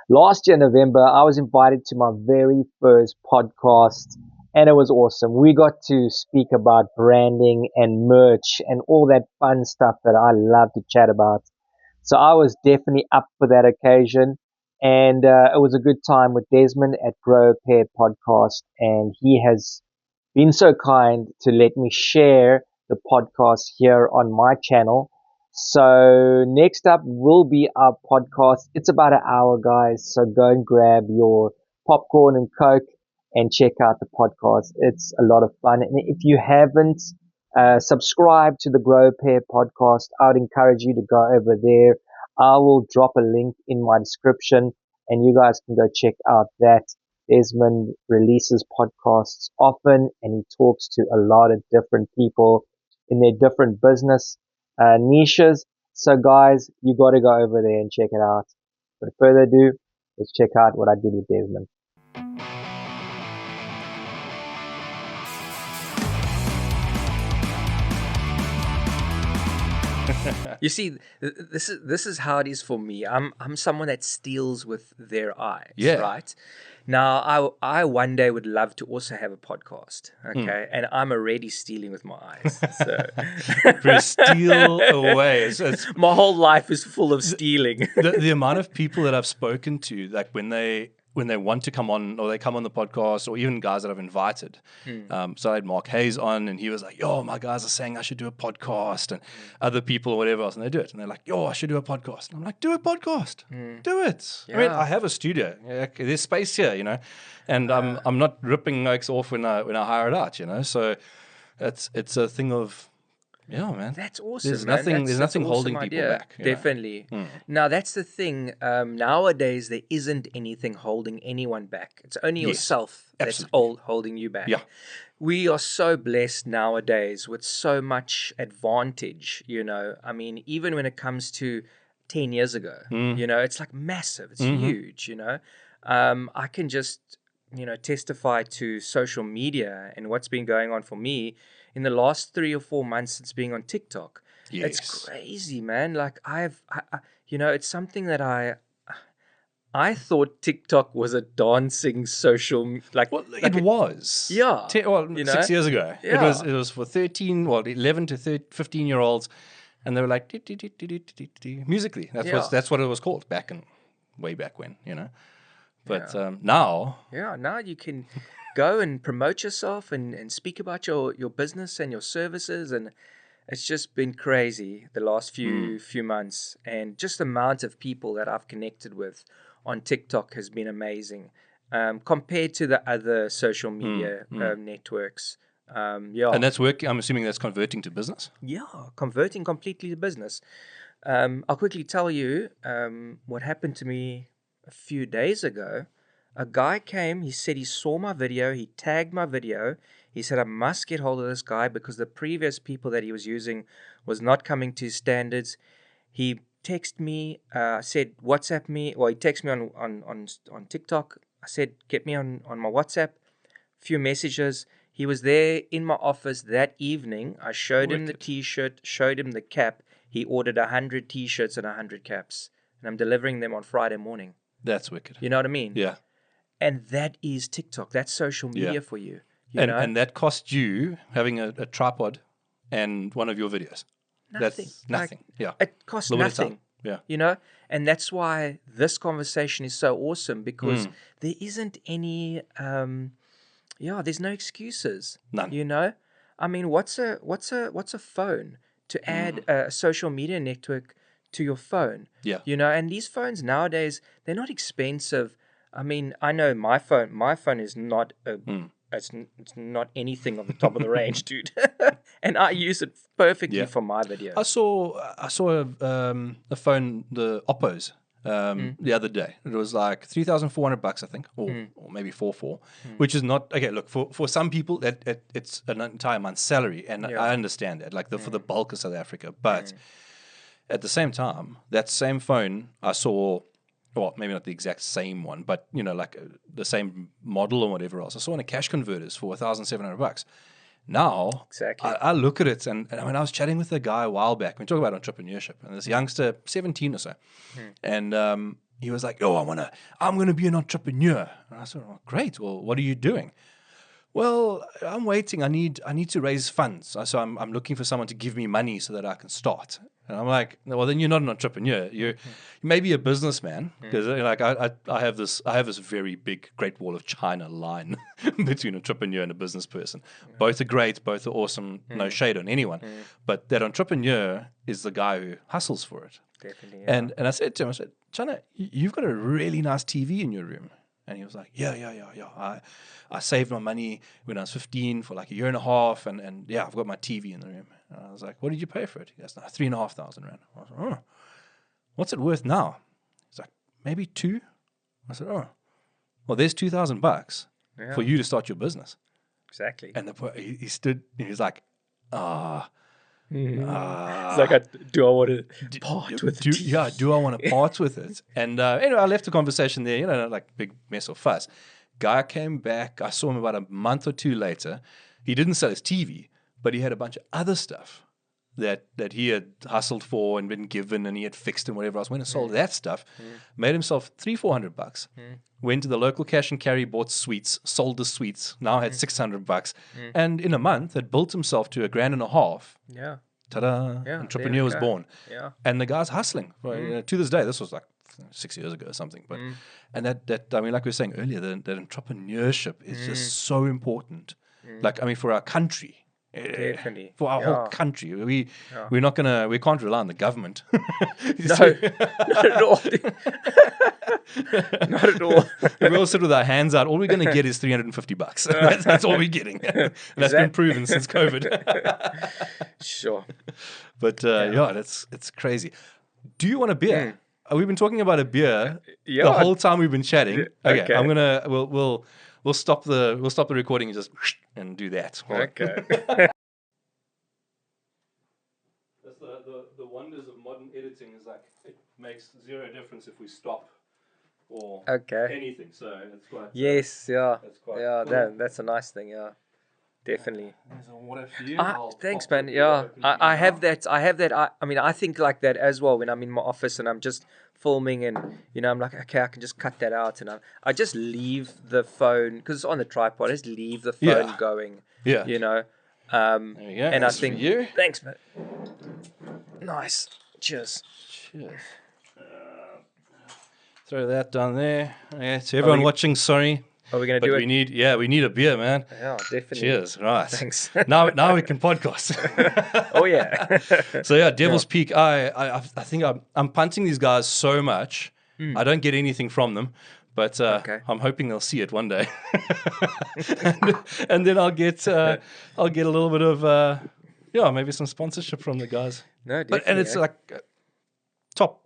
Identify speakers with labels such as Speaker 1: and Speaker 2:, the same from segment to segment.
Speaker 1: last year, November, I was invited to my very first podcast, and it was awesome. We got to speak about branding and merch and all that fun stuff that I love to chat about. So I was definitely up for that occasion. And it was a good time with Desmond at Grow a Pair podcast. And he has been so kind to let me share the podcast here on my channel. So next up will be our podcast. It's about an hour, guys. So go and grab your popcorn and Coke and check out the podcast. It's a lot of fun. And if you haven't subscribed to the Grow Pair podcast, I would encourage you to go over there. I will drop a link in my description and you guys can go check out that. Desmond releases podcasts often and he talks to a lot of different people in their different business niches. So guys, you got to go over there and check it out. Without further ado, let's check out what I did with Desmond.
Speaker 2: You see, this is how it is for me. I'm someone that steals with their eyes, right? Now, I one day would love to also have a podcast, okay? And I'm already stealing with my eyes. So
Speaker 3: steal away. It's
Speaker 2: my whole life is full of stealing.
Speaker 3: the amount of people that I've spoken to, like when they want to come on, or they come on the podcast, or even guys that I've invited. So I had Mark Hayes on, and he was like, yo, my guys are saying I should do a podcast, and other people or whatever else, and they do it. And they're like, yo, I should do a podcast. And I'm like, do a podcast. Do it. Yeah. I mean, I have a studio. There's space here, you know, and I'm not ripping notes off when I hire it out, you know. So it's a thing of, yeah, man.
Speaker 2: That's awesome.
Speaker 3: There's
Speaker 2: man.
Speaker 3: nothing
Speaker 2: That's
Speaker 3: holding
Speaker 2: awesome
Speaker 3: people
Speaker 2: idea.
Speaker 3: back.
Speaker 2: Definitely. Now that's the thing. Nowadays there isn't anything holding anyone back. It's only yourself that's holding you back.
Speaker 3: Yeah.
Speaker 2: We are so blessed nowadays with so much advantage. You know, I mean, even when it comes to 10 years ago, you know, it's like massive. It's huge. You know, I can just testify to social media and what's been going on for me in the last 3 or 4 months since being on TikTok.
Speaker 3: Yes.
Speaker 2: It's crazy, man. Like I it's something that I thought TikTok was a dancing social,
Speaker 3: it was.
Speaker 2: Yeah.
Speaker 3: 6 years ago.
Speaker 2: Yeah.
Speaker 3: It was for 11 to 15-year-olds, and they were like musically. That's what it was called way back when, you know. But now.
Speaker 2: Yeah, now you can go and promote yourself and speak about your business and your services, and it's just been crazy the last few months, and just the amount of people that I've connected with on TikTok has been amazing compared to the other social media networks.
Speaker 3: And that's working. I'm assuming that's converting to business.
Speaker 2: Yeah, converting completely to business. I'll quickly tell you what happened to me a few days ago. A guy came, he said he saw my video, he tagged my video. He said, I must get hold of this guy because the previous people that he was using was not coming to his standards. He texted me, said, WhatsApp me. Well, he texted me on TikTok. I said, get me on my WhatsApp. Few messages. He was there in my office that evening. I showed him the T-shirt, showed him the cap. He ordered 100 T-shirts and 100 caps. And I'm delivering them on Friday morning.
Speaker 3: That's wicked.
Speaker 2: You know what I mean?
Speaker 3: Yeah.
Speaker 2: And that is TikTok. That's social media for you. You know?
Speaker 3: And that cost you having a tripod and one of your videos.
Speaker 2: Nothing.
Speaker 3: That's nothing.
Speaker 2: It costs nothing.
Speaker 3: Yeah.
Speaker 2: You know? And that's why this conversation is so awesome, because there isn't any there's no excuses.
Speaker 3: None.
Speaker 2: You know? I mean, what's a phone to add a social media network to your phone?
Speaker 3: Yeah.
Speaker 2: You know, and these phones nowadays, they're not expensive. I mean, I know my phone is not it's not anything on the top of the range, dude. And I use it perfectly for my videos.
Speaker 3: I saw a phone, the Oppo's, the other day. It was like $3,400, I think, or maybe 4,400, which is not okay. Look, for some people that it's an entire month's salary, and I understand that, like for the bulk of South Africa. But at the same time, that same phone I saw. Well, maybe not the exact same one, but you know, like the same model or whatever else. I saw in a cash converters for $1,700. Now,
Speaker 2: exactly.
Speaker 3: I look at it, and I mean, I was chatting with a guy a while back. We talk about entrepreneurship, and this youngster, 17 or so, and he was like, "Oh, I'm gonna be an entrepreneur." And I said, "Oh, great. Well, what are you doing?" "Well, I'm waiting. I need to raise funds. So I'm looking for someone to give me money so that I can start." And I'm like, "Well, then you're not an entrepreneur. You may be a businessman, because like I have this very big Great Wall of China line between an entrepreneur and a business person. Both are great. Both are awesome. No shade on anyone, but that entrepreneur is the guy who hustles for it."
Speaker 2: Definitely. Yeah.
Speaker 3: And I said to him, I said, "China, you've got a really nice TV in your room." And he was like, yeah. I saved my money when I was 15 for like a year and a half, and yeah, I've got my TV in the room." And I was like, "What did you pay for it?" He goes, "No, 3,500 rand." I was like, "Oh, what's it worth now?" He's like, "Maybe 2." I said, "Oh, well, there's $2,000 for you to start your business."
Speaker 2: Exactly.
Speaker 3: And he stood, he was like,
Speaker 2: It's like, do I want to part with it?
Speaker 3: yeah, do I want to part with it? And anyway, I left the conversation there, like big mess or fuss. Guy came back. I saw him about a month or two later. He didn't sell his TV, but he had a bunch of other stuff that he had hustled for and been given, and he had fixed and whatever else. Went and sold that stuff, made himself $300-400. Went to the local cash and carry, bought sweets, sold the sweets. Now had $600, and in a month had built himself to $1,500.
Speaker 2: Yeah.
Speaker 3: Ta-da!
Speaker 2: Yeah,
Speaker 3: Entrepreneur was born.
Speaker 2: Yeah.
Speaker 3: And the guy's hustling. Well, to this day, this was like 6 years ago or something. But and that I mean, like we were saying earlier, that entrepreneurship is just so important. Like, I mean, for our country.
Speaker 2: Definitely.
Speaker 3: For our whole country. We can't rely on the government.
Speaker 2: No, not at all. Not at all.
Speaker 3: If we all sit with our hands out, all we're going to get is $350. That's all we're getting. And that's been proven since COVID.
Speaker 2: Sure.
Speaker 3: But it's crazy. Do you want a beer? We've been talking about a beer the whole time we've been chatting. Okay. I'm gonna we'll stop the recording and just and do that.
Speaker 2: Okay.
Speaker 3: That's the wonders of modern editing is like it makes zero difference if we stop or anything. So it's quite
Speaker 2: Yes. Yeah.
Speaker 3: That's quite
Speaker 2: cool. That's a nice thing. Yeah. Definitely.
Speaker 3: There's a water for you.
Speaker 2: Thanks, man. Yeah, I have that. I mean, I think like that as well when I'm in my office and I'm just filming, and I'm like, okay, I can just cut that out, and I just leave the phone because it's on the tripod. I just leave the phone going.
Speaker 3: Yeah.
Speaker 2: There you go. And I think, thanks, man. Nice. Cheers.
Speaker 3: Throw that down there. Okay, to everyone watching, sorry.
Speaker 2: Are we going to do it?
Speaker 3: We need a beer, man.
Speaker 2: Yeah, definitely.
Speaker 3: Cheers. Right.
Speaker 2: Thanks.
Speaker 3: Now we can podcast.
Speaker 2: Oh, yeah.
Speaker 3: So, yeah, Devil's Peak. I think I'm punting these guys so much. I don't get anything from them, but I'm hoping they'll see it one day. and then I'll get a little bit of, maybe some sponsorship from the guys.
Speaker 2: No, definitely.
Speaker 3: And it's like top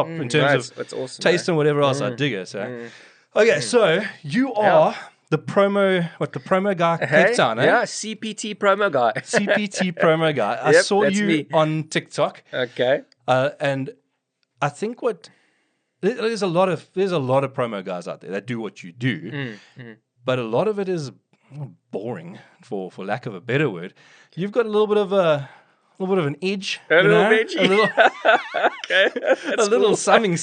Speaker 3: in terms of
Speaker 2: awesome,
Speaker 3: taste and whatever else. I dig it. So. Okay, so you are the promo guy, Cape Town, eh?
Speaker 2: Yeah, CPT promo guy.
Speaker 3: CPT promo guy. I saw you on TikTok.
Speaker 2: Okay.
Speaker 3: And I think there's a lot of promo guys out there that do what you do, but a lot of it is boring, for lack of a better word. You've got a little bit of an edge.
Speaker 2: A little edgy. Okay.
Speaker 3: A little something,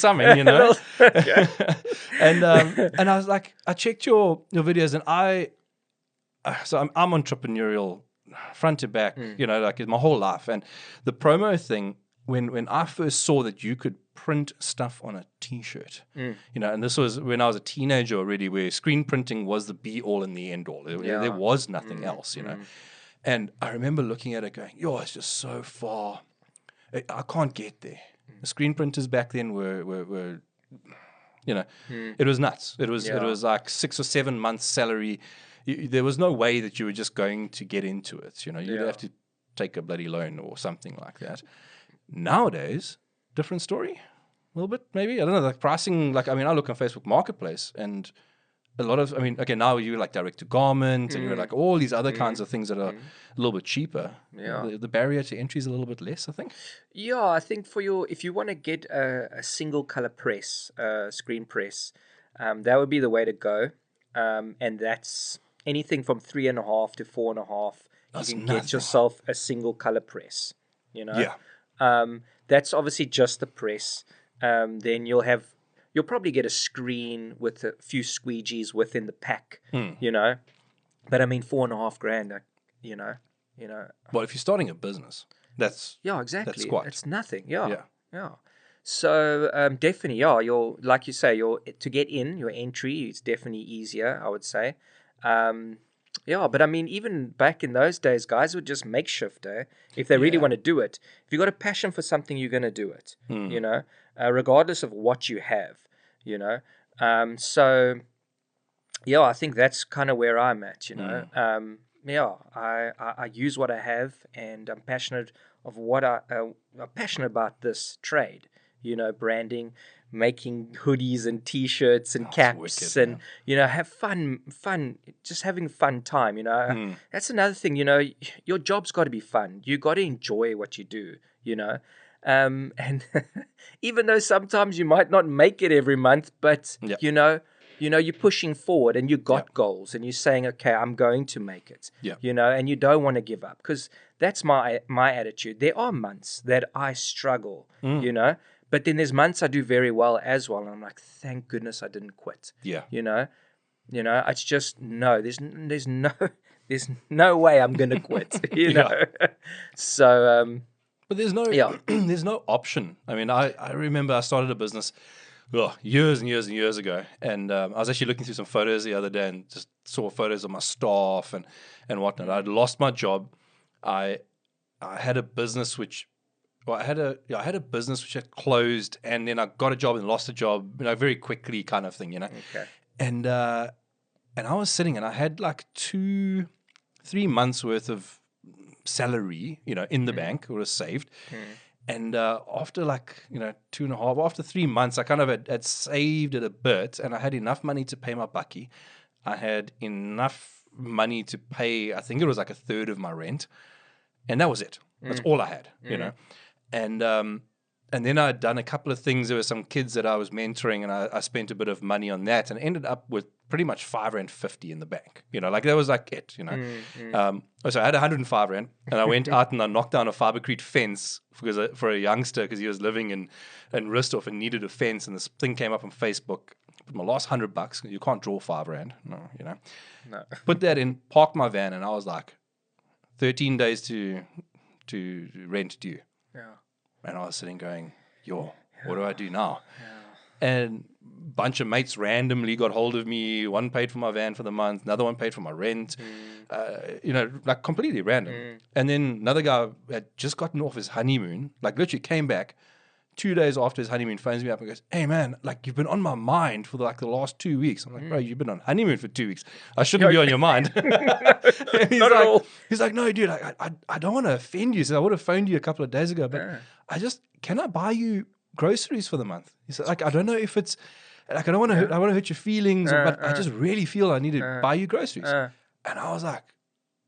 Speaker 2: Okay.
Speaker 3: And I was like, I checked your videos, and I'm entrepreneurial front to back, like my whole life. And the promo thing, when I first saw that you could print stuff on a t-shirt, and this was when I was a teenager already, where screen printing was the be all and the end all. There was nothing else, And I remember looking at it going, it's just so far. I can't get there. The screen printers back then were it was nuts. It was like 6 or 7 months salary. There was no way that you were just going to get into it. You'd have to take a bloody loan or something like that. Nowadays, different story. A little bit, maybe. I don't know, like pricing, I look on Facebook Marketplace, and a lot of, now you like direct to garment, and you're like all these other kinds of things that are a little bit cheaper.
Speaker 2: Yeah.
Speaker 3: The barrier to entry is a little bit less, I think.
Speaker 2: Yeah, I think if you want to get a single color press, screen press, that would be the way to go. And that's anything from 3.5 to 4.5. You can get yourself a single color press,
Speaker 3: Yeah.
Speaker 2: That's obviously just the press. Then you'll have you'll probably get a screen with a few squeegees within the pack,
Speaker 3: Hmm.
Speaker 2: you know. But I mean, $4,500, you know,
Speaker 3: Well, if you're starting a business, that's
Speaker 2: exactly.
Speaker 3: squat.
Speaker 2: It's nothing. Yeah,
Speaker 3: Yeah.
Speaker 2: yeah. So definitely, you're like you say, to get in your entry, it's definitely easier, I would say. But I mean, even back in those days, guys would just makeshift, if they really
Speaker 3: Yeah.
Speaker 2: want to do it. If you've got a passion for something, you're going to do it,
Speaker 3: Hmm.
Speaker 2: regardless of what you have, you know. So I think that's kind of where I'm at, I use what I have, and I'm passionate of I'm passionate about this trade, branding, making hoodies and t-shirts and
Speaker 3: Oh, it's
Speaker 2: caps,
Speaker 3: wicked,
Speaker 2: and
Speaker 3: man.
Speaker 2: have fun, just having fun time.
Speaker 3: Hmm.
Speaker 2: That's another thing. Your job's got to be fun. You got to enjoy what you do. And even though sometimes you might not make it every month, but
Speaker 3: Yeah.
Speaker 2: you're pushing forward, and you
Speaker 3: Yeah.
Speaker 2: got goals, and you're saying, okay, I'm going to make it.
Speaker 3: Yeah.
Speaker 2: And you don't want to give up, because that's my attitude. There are months that I struggle, but then there's months I do very well as well, and I'm like, thank goodness I didn't quit.
Speaker 3: Yeah.
Speaker 2: It's just no, there's no there's no way I'm gonna quit.
Speaker 3: Yeah.
Speaker 2: So
Speaker 3: But there's no
Speaker 2: yeah.
Speaker 3: there's no option. I mean, I remember I started a business years and years and years ago, and I was actually looking through some photos the other day and just saw photos of my staff and whatnot. I'd lost my job. I had a business which I had a business which had closed, and then I got a job and lost a job, very quickly, kind of thing,
Speaker 2: Okay.
Speaker 3: And I was sitting, and I had like 3 months worth of salary, in the bank, or was saved. And after 2.5, after 3 months, I kind of had saved it a bit, and I had enough money to pay my bucky. I had enough money to pay, I think it was like a third of my rent, and that was it. That's all I had, and then I'd done a couple of things. There were some kids that I was mentoring, and I spent a bit of money on that, and ended up with pretty much R5.50 in the bank. That was like it. So I had 105 rand, and I went out and I knocked down a fibercrete fence for a youngster, because he was living in Risthoff and needed a fence. And this thing came up on Facebook. Put my last $100. You can't draw R5. No. Put that in, parked my van, and I was like, 13 days to rent due.
Speaker 2: Yeah.
Speaker 3: And I was sitting going, what do I do now? Yeah. And a bunch of mates randomly got hold of me. One paid for my van for the month. Another one paid for my rent. Like completely random. And then another guy had just gotten off his honeymoon, like literally came back 2 days after his honeymoon, phones me up and goes, hey man, like you've been on my mind for the last 2 weeks. I'm like, bro, you've been on honeymoon for 2 weeks. I shouldn't be on your mind. And he's
Speaker 2: Not at all.
Speaker 3: He's like, no, dude, I don't want to offend you. So I would have phoned you a couple of days ago, but can I buy you groceries for the month? He said, like, I don't know if it's, like, I want to hurt your feelings, but I just really feel I need to buy you groceries. And I was like,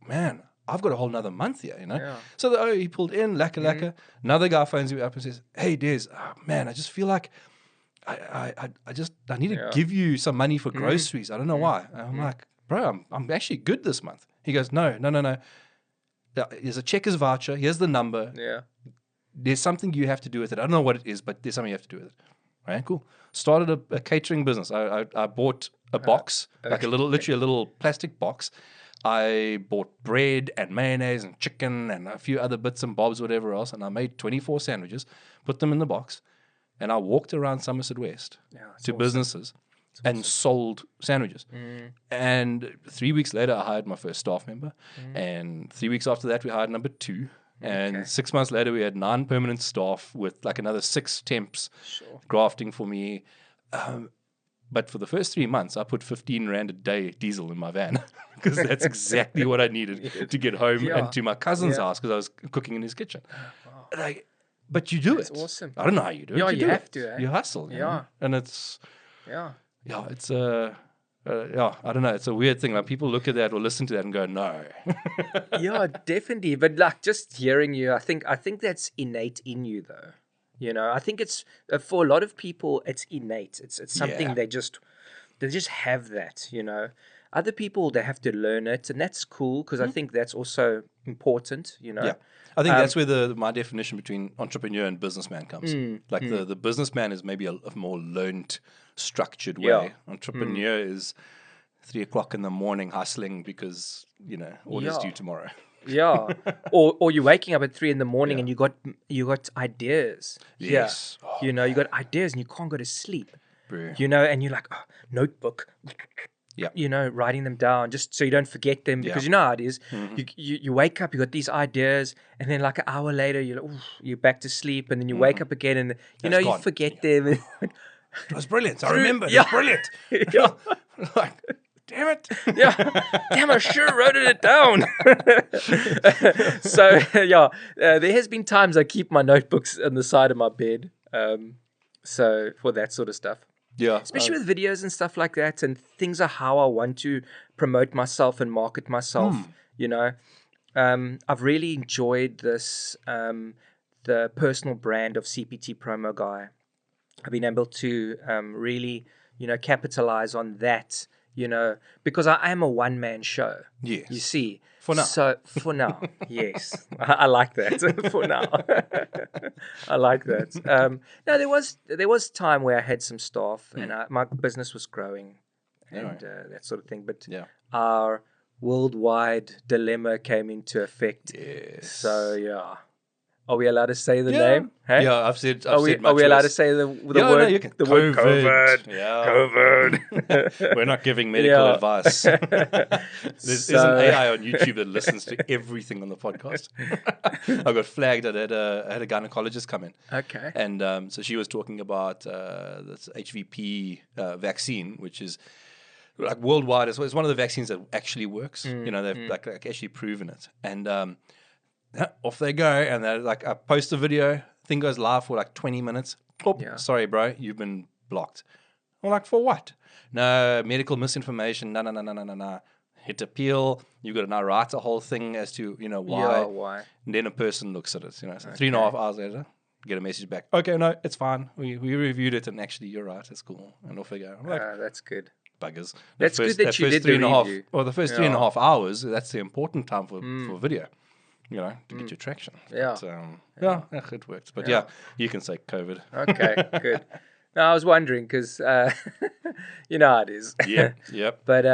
Speaker 3: man, I've got a whole nother month here,
Speaker 2: Yeah.
Speaker 3: So he pulled in, lacquer. Another guy phones me up and says, hey, Des, man, I just feel like I need to give you some money for groceries. I don't know why. And I'm like, bro, I'm actually good this month. He goes, no. There's a Checkers voucher. Here's the number.
Speaker 2: Yeah.
Speaker 3: There's something you have to do with it. I don't know what it is, but there's something you have to do with it. All right, cool. Started a catering business. I bought a box, like literally a little plastic box. I bought bread and mayonnaise and chicken and a few other bits and bobs, whatever else, and I made 24 sandwiches, put them in the box, and I walked around Somerset West to businesses and sold sandwiches. And 3 weeks later, I hired my first staff member, and 3 weeks after that, we hired number 2. And 6 months later, we had 9 permanent staff with like another 6 temps grafting for me. But for the first 3 months, I put 15 rand a day diesel in my van, because that's exactly what I needed to get home and to my cousin's house, because I was cooking in his kitchen. Like, but you do
Speaker 2: That's
Speaker 3: it.
Speaker 2: awesome.
Speaker 3: I don't know how you do it.
Speaker 2: Yeah, you
Speaker 3: do
Speaker 2: have
Speaker 3: it.
Speaker 2: to, eh?
Speaker 3: You hustle. You know? And it's it's I don't know. It's a weird thing. Like people look at that or listen to that and go, no.
Speaker 2: Yeah, definitely. But like just hearing you, I think that's innate in you, though. I think it's for a lot of people, it's innate. It's something they just they just have that, Other people, they have to learn it, and that's cool because I think that's also important,
Speaker 3: Yeah. I think that's where my definition between entrepreneur and businessman comes. Like the businessman is maybe a more learned, structured way.
Speaker 2: Yeah.
Speaker 3: Entrepreneur is 3 o'clock in the morning hustling because, orders due tomorrow.
Speaker 2: Yeah. Or you're waking up at 3 in the morning and you got ideas.
Speaker 3: Yes.
Speaker 2: Yeah.
Speaker 3: Oh,
Speaker 2: You got ideas and you can't go to sleep.
Speaker 3: bro.
Speaker 2: And you're like, notebook.
Speaker 3: Yeah.
Speaker 2: Writing them down just so you don't forget them because you know how it is. You wake up, you got these ideas, and then like an hour later you're back to sleep, and then you wake up again, and you
Speaker 3: gone.
Speaker 2: forget them.
Speaker 3: It was brilliant. I remember. It was brilliant. Like, damn it.
Speaker 2: Damn, I sure wrote it down. So there has been times I keep my notebooks on the side of my bed, so for that sort of stuff.
Speaker 3: Yeah.
Speaker 2: Especially with videos and stuff like that, and things are how I want to promote myself and market myself. I've really enjoyed this, the personal brand of CPT Promo Guy. I've been able to really, capitalize on that, because I am a one-man show.
Speaker 3: Yes.
Speaker 2: You see.
Speaker 3: For now.
Speaker 2: So, for now, yes. I like that. For now. I like that. No, there was time where I had some staff and my business was growing and that sort of thing. But our worldwide dilemma came into effect.
Speaker 3: Yes.
Speaker 2: So, are we allowed to say the name? Hey?
Speaker 3: Yeah, I've said
Speaker 2: Are we allowed to say the word?
Speaker 3: No, you can.
Speaker 2: The word COVID.
Speaker 3: COVID. We're not giving medical advice. There's an AI on YouTube that listens to everything on the podcast. I got flagged. I had a gynecologist come in.
Speaker 2: Okay.
Speaker 3: And so she was talking about this HVP vaccine, which is like worldwide. It's one of the vaccines that actually works. They've like actually proven it. And off they go, and they're like, I post a video, thing goes live for like 20 minutes. Sorry, bro, you've been blocked. I'm like, for what? No, medical misinformation. No. Hit appeal. You've got to now write a whole thing as to why.
Speaker 2: Yeah, why?
Speaker 3: And then a person looks at it. So 3.5 hours later, get a message back. Okay, no, it's fine. We reviewed it, and actually, you're right. It's cool. And off they go. I'm like,
Speaker 2: that's good.
Speaker 3: Buggers.
Speaker 2: That's good that you did the review.
Speaker 3: Well, the first 3.5 hours. That's the important time for video. To get your traction.
Speaker 2: Yeah.
Speaker 3: But, it works. But you can say COVID.
Speaker 2: Okay, good. No, I was wondering because you know how it is.
Speaker 3: Yeah, yep.
Speaker 2: But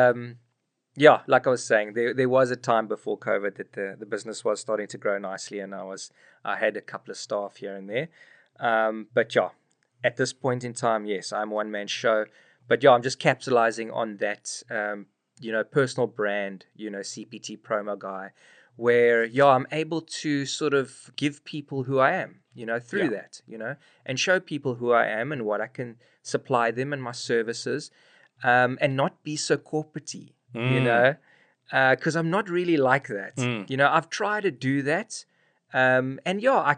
Speaker 2: like I was saying, there was a time before COVID that the business was starting to grow nicely, and I had a couple of staff here and there. But at this point in time, yes, I'm a one-man show. But I'm just capitalizing on that, personal brand, CPT Promo Guy, where I'm able to sort of give people who I am, through that, and show people who I am and what I can supply them and my services, and not be so corporate-y, because I'm not really like that. I've tried to do that. And I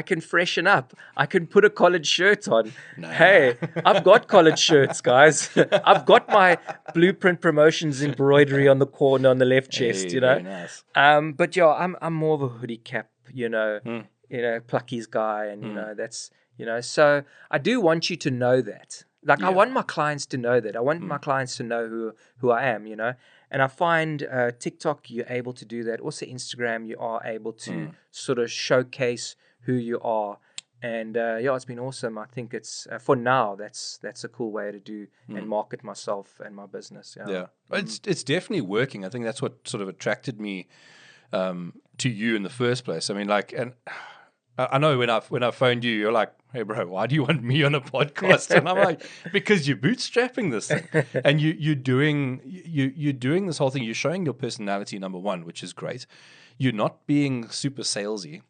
Speaker 2: can freshen up. I can put a collared shirt on. No. Hey, I've got collared shirts, guys. I've got my Blueprint Promotions embroidery on the corner on the left chest.
Speaker 3: Very nice.
Speaker 2: But I'm more of a hoodie cap, pluckies guy, and that's So I do want you to know that. Like I want my clients to know that. I want my clients to know who I am. And I find TikTok, you're able to do that. Also Instagram, you are able to sort of showcase who you are. And it's been awesome. I think it's, for now, that's a cool way to do and market myself and my business.
Speaker 3: Yeah. It's definitely working. I think that's what sort of attracted me to you in the first place. I mean, and I know when I phoned you, you're like, hey, bro, why do you want me on a podcast? And I'm like, because you're bootstrapping this thing. And you're doing this whole thing. You're showing your personality, number one, which is great. You're not being super salesy.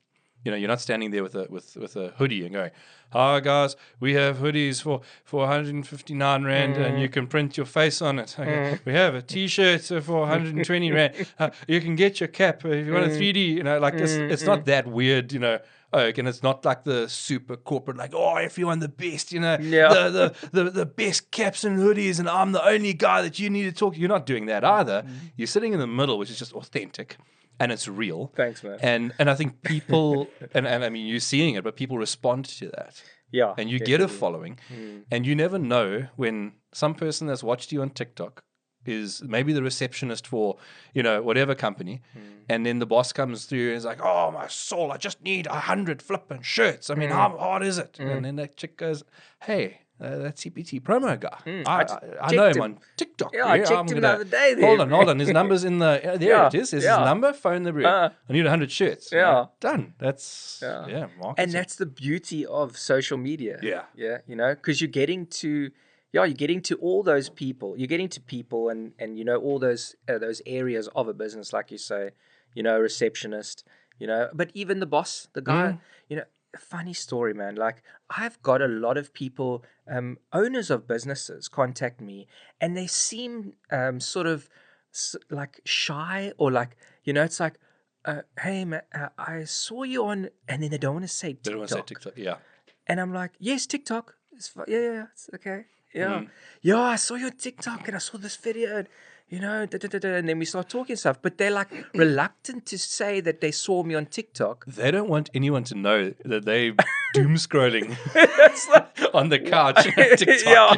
Speaker 3: You're not standing there with a hoodie and going, hi, guys, we have hoodies for 159 Rand and you can print your face on it. Okay. We have a T-shirt for 120 Rand. You can get your cap if you want a 3D. It's not that weird, and it's not like the super corporate, like, everyone the best, the best caps and hoodies, and I'm the only guy that you need to talk to. You're not doing that either. You're sitting in the middle, which is just authentic, and it's real.
Speaker 2: Thanks, man.
Speaker 3: And I think people, and I mean, you're seeing it, but people respond to that.
Speaker 2: Yeah,
Speaker 3: and you get a
Speaker 2: definitely.
Speaker 3: following, and you never know when some person that's watched you on TikTok is maybe the receptionist for, whatever company, and then the boss comes through and is like, "Oh my soul, I just need 100 flipping shirts. I mean, how hard is it?" And then that chick goes, "Hey, that CPT promo guy, I know
Speaker 2: checked
Speaker 3: him
Speaker 2: him.
Speaker 3: on TikTok.
Speaker 2: Yeah, I checked him the other day
Speaker 3: hold
Speaker 2: there.
Speaker 3: on. His number's in the there.
Speaker 2: Yeah,
Speaker 3: It is. There's his
Speaker 2: yeah.
Speaker 3: number. Phone the bro. I need 100 shirts.
Speaker 2: Yeah.
Speaker 3: Done. That's
Speaker 2: Yeah.
Speaker 3: marketing.
Speaker 2: And that's the beauty of social media.
Speaker 3: Yeah.
Speaker 2: Yeah, because you're getting to all those people. You're getting to people and all those areas of a business, like you say, receptionist, but even the boss, the guy, funny story, man. Like, I've got a lot of people, owners of businesses contact me, and they seem sort of like shy, or like, it's like, hey man, I saw you on, and then they don't want to say
Speaker 3: They don't want to say
Speaker 2: TikTok.
Speaker 3: TikTok. Yeah.
Speaker 2: And I'm like, yes, TikTok. It's yeah, it's okay. Yeah. Yeah, I saw your TikTok and I saw this video and, and then we start talking stuff. But they're like reluctant to say that they saw me on TikTok.
Speaker 3: They don't want anyone to know that they doom scrolling
Speaker 2: It's like,
Speaker 3: on the couch on TikTok,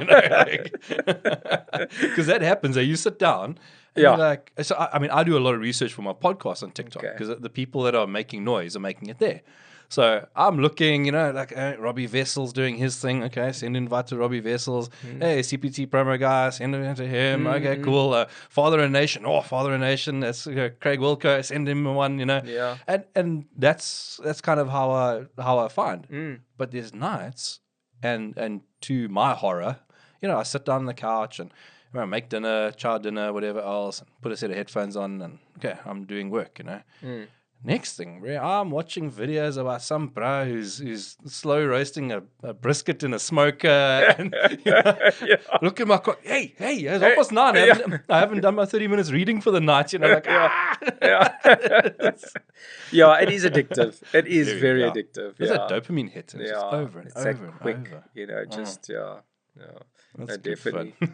Speaker 3: because that happens. You sit down and you're like, so I do a lot of research for my podcast on TikTok, because the people that are making noise are making it there. So I'm looking, like Robbie Vessel's doing his thing. Okay, send an invite to Robbie Vessel's. Hey, CPT promo guy, send it to him. Okay, cool. Father and Nation. Oh, Father and Nation. That's Craig Wilco. Send him one.
Speaker 2: Yeah.
Speaker 3: And that's kind of how I find. But there's nights, and to my horror, I sit down on the couch and make dinner, chow dinner, whatever else, and put a set of headphones on, and okay, I'm doing work. Next thing, I'm watching videos about some bro who's slow roasting a brisket in a smoker. And, look at my clock. Hey, it's almost 9. I haven't done my 30 minutes reading for the night. Like,
Speaker 2: Yeah, it is addictive. It is very addictive.
Speaker 3: It's a dopamine hit. It's just over and
Speaker 2: it's
Speaker 3: over
Speaker 2: that
Speaker 3: and
Speaker 2: quick,
Speaker 3: over.
Speaker 2: just
Speaker 3: That's good
Speaker 2: definitely.
Speaker 3: fun.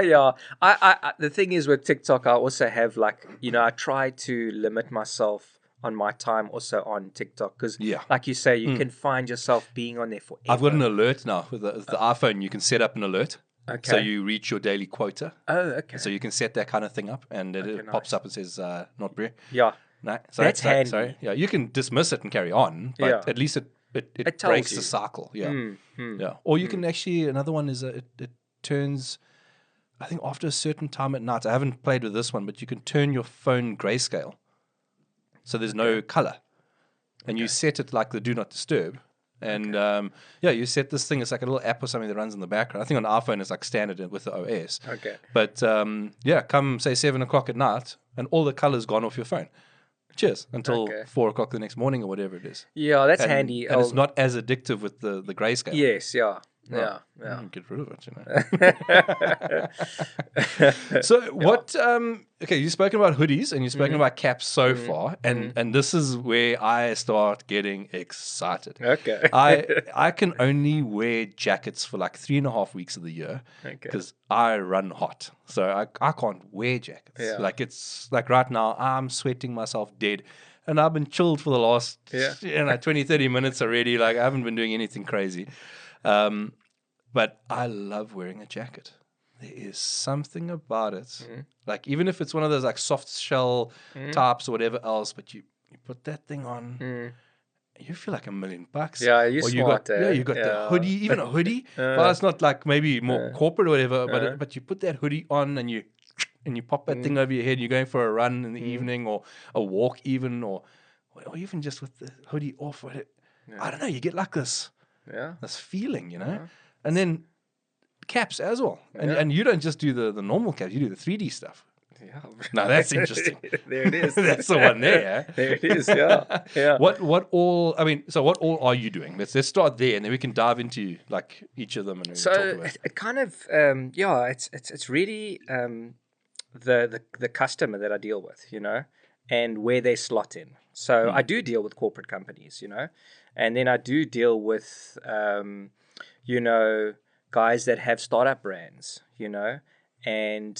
Speaker 2: Yeah. I the thing is with TikTok, I also have like, I try to limit myself on my time also on TikTok, because like you say, you can find yourself being on there forever.
Speaker 3: I've got an alert now with the iPhone. You can set up an alert.
Speaker 2: Okay.
Speaker 3: So you reach your daily quota.
Speaker 2: Oh, okay.
Speaker 3: So you can set that kind of thing up, and it pops up and says not brew.
Speaker 2: Yeah.
Speaker 3: No,
Speaker 2: That's handy.
Speaker 3: Sorry. Yeah, you can dismiss it and carry on, but at least it breaks the cycle. Yeah. Yeah. Or you can actually, another one is it turns, I think after a certain time at night, I haven't played with this one, but you can turn your phone grayscale. So there's no color. And you set it like the do not disturb. And you set this thing, it's like a little app or something that runs in the background. I think on iPhone it's like standard with the OS.
Speaker 2: Okay.
Speaker 3: But come say 7 o'clock at night and all the color's gone off your phone. Cheers. Until 4 o'clock the next morning or whatever it is.
Speaker 2: Yeah, that's handy.
Speaker 3: And it's not as addictive with the grayscale.
Speaker 2: Yes, yeah.
Speaker 3: Right.
Speaker 2: Yeah.
Speaker 3: Get rid of it, So what you've spoken about hoodies and you've spoken about caps so far, and this is where I start getting excited.
Speaker 2: Okay.
Speaker 3: I can only wear jackets for like 3.5 weeks of the year because I run hot. So I can't wear jackets.
Speaker 2: Yeah.
Speaker 3: Like it's like right now I'm sweating myself dead. And I've been chilled for the last 20, 30 minutes already. Like I haven't been doing anything crazy. But I love wearing a jacket. There is something about it. Like even if it's one of those like soft shell tops or whatever else, but you put that thing on, you feel like $1,000,000.
Speaker 2: Yeah, you're
Speaker 3: or
Speaker 2: smart.
Speaker 3: you got the hoodie, even a hoodie. Well, it's not like maybe more corporate or whatever, but you put that hoodie on and you pop that thing over your head. You're going for a run in the evening or a walk even, or even just with the hoodie off. I don't know. You get like this feeling, and then caps as well. And you don't just do the normal caps. You do the 3D stuff.
Speaker 2: Yeah.
Speaker 3: Now that's interesting.
Speaker 2: There it is.
Speaker 3: That's the one there.
Speaker 2: There it is. Yeah.
Speaker 3: What all are you doing? Let's start there, and then we can dive into like each of them and talk about
Speaker 2: it kind of it's really the customer that I deal with, and where they slot in. So I do deal with corporate companies, and then I do deal with guys that have startup brands, and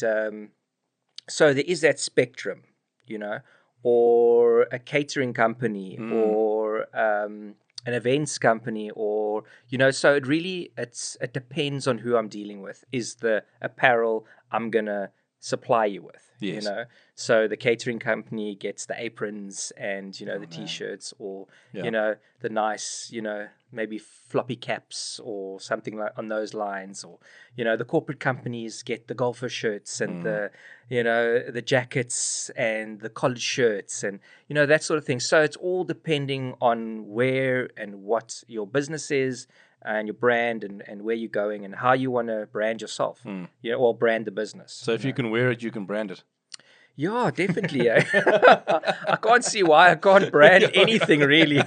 Speaker 2: so there is that spectrum, or a catering company, or an events company, or so it depends on who I'm dealing with. Is the apparel I'm gonna supply you with,
Speaker 3: Yes.
Speaker 2: so the catering company gets the aprons and the
Speaker 3: man.
Speaker 2: t-shirts, or
Speaker 3: Yeah.
Speaker 2: the nice maybe floppy caps or something like on those lines, or the corporate companies get the golfer shirts and the jackets and the collared shirts and that sort of thing. So it's all depending on where and what your business is and your brand, and where you're going and how you want to brand yourself, or brand the business.
Speaker 3: So if you can wear it, you can brand it.
Speaker 2: Yeah, definitely. I can't see why I can't brand anything really.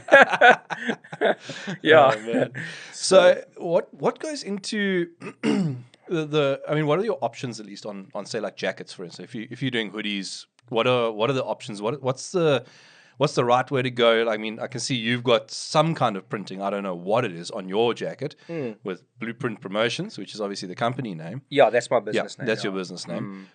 Speaker 2: Yeah.
Speaker 3: Oh, man. So what goes into I mean, what are your options, at least on say like jackets, for instance? If you're doing hoodies, what are the options? What's the right way to go? I mean, I can see you've got some kind of printing. I don't know what it is on your jacket with Blueprint Promotions, which is obviously the company name.
Speaker 2: Yeah, that's my business name.
Speaker 3: That's your business name.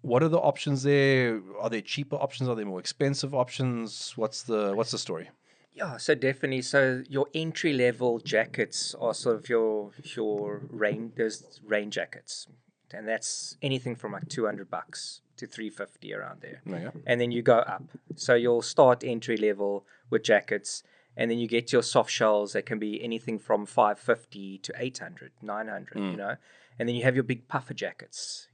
Speaker 3: What are the options there? Are there cheaper options? Are there more expensive options? What's the story?
Speaker 2: Yeah, so definitely. So your entry level jackets are sort of your rain. There's rain jackets, and that's anything from like $200 to $350 around there.
Speaker 3: Yeah.
Speaker 2: And then you go up. So you'll start entry level with jackets, and then you get your soft shells that can be anything from $550 to $800, $900. And then you have your big puffer jackets,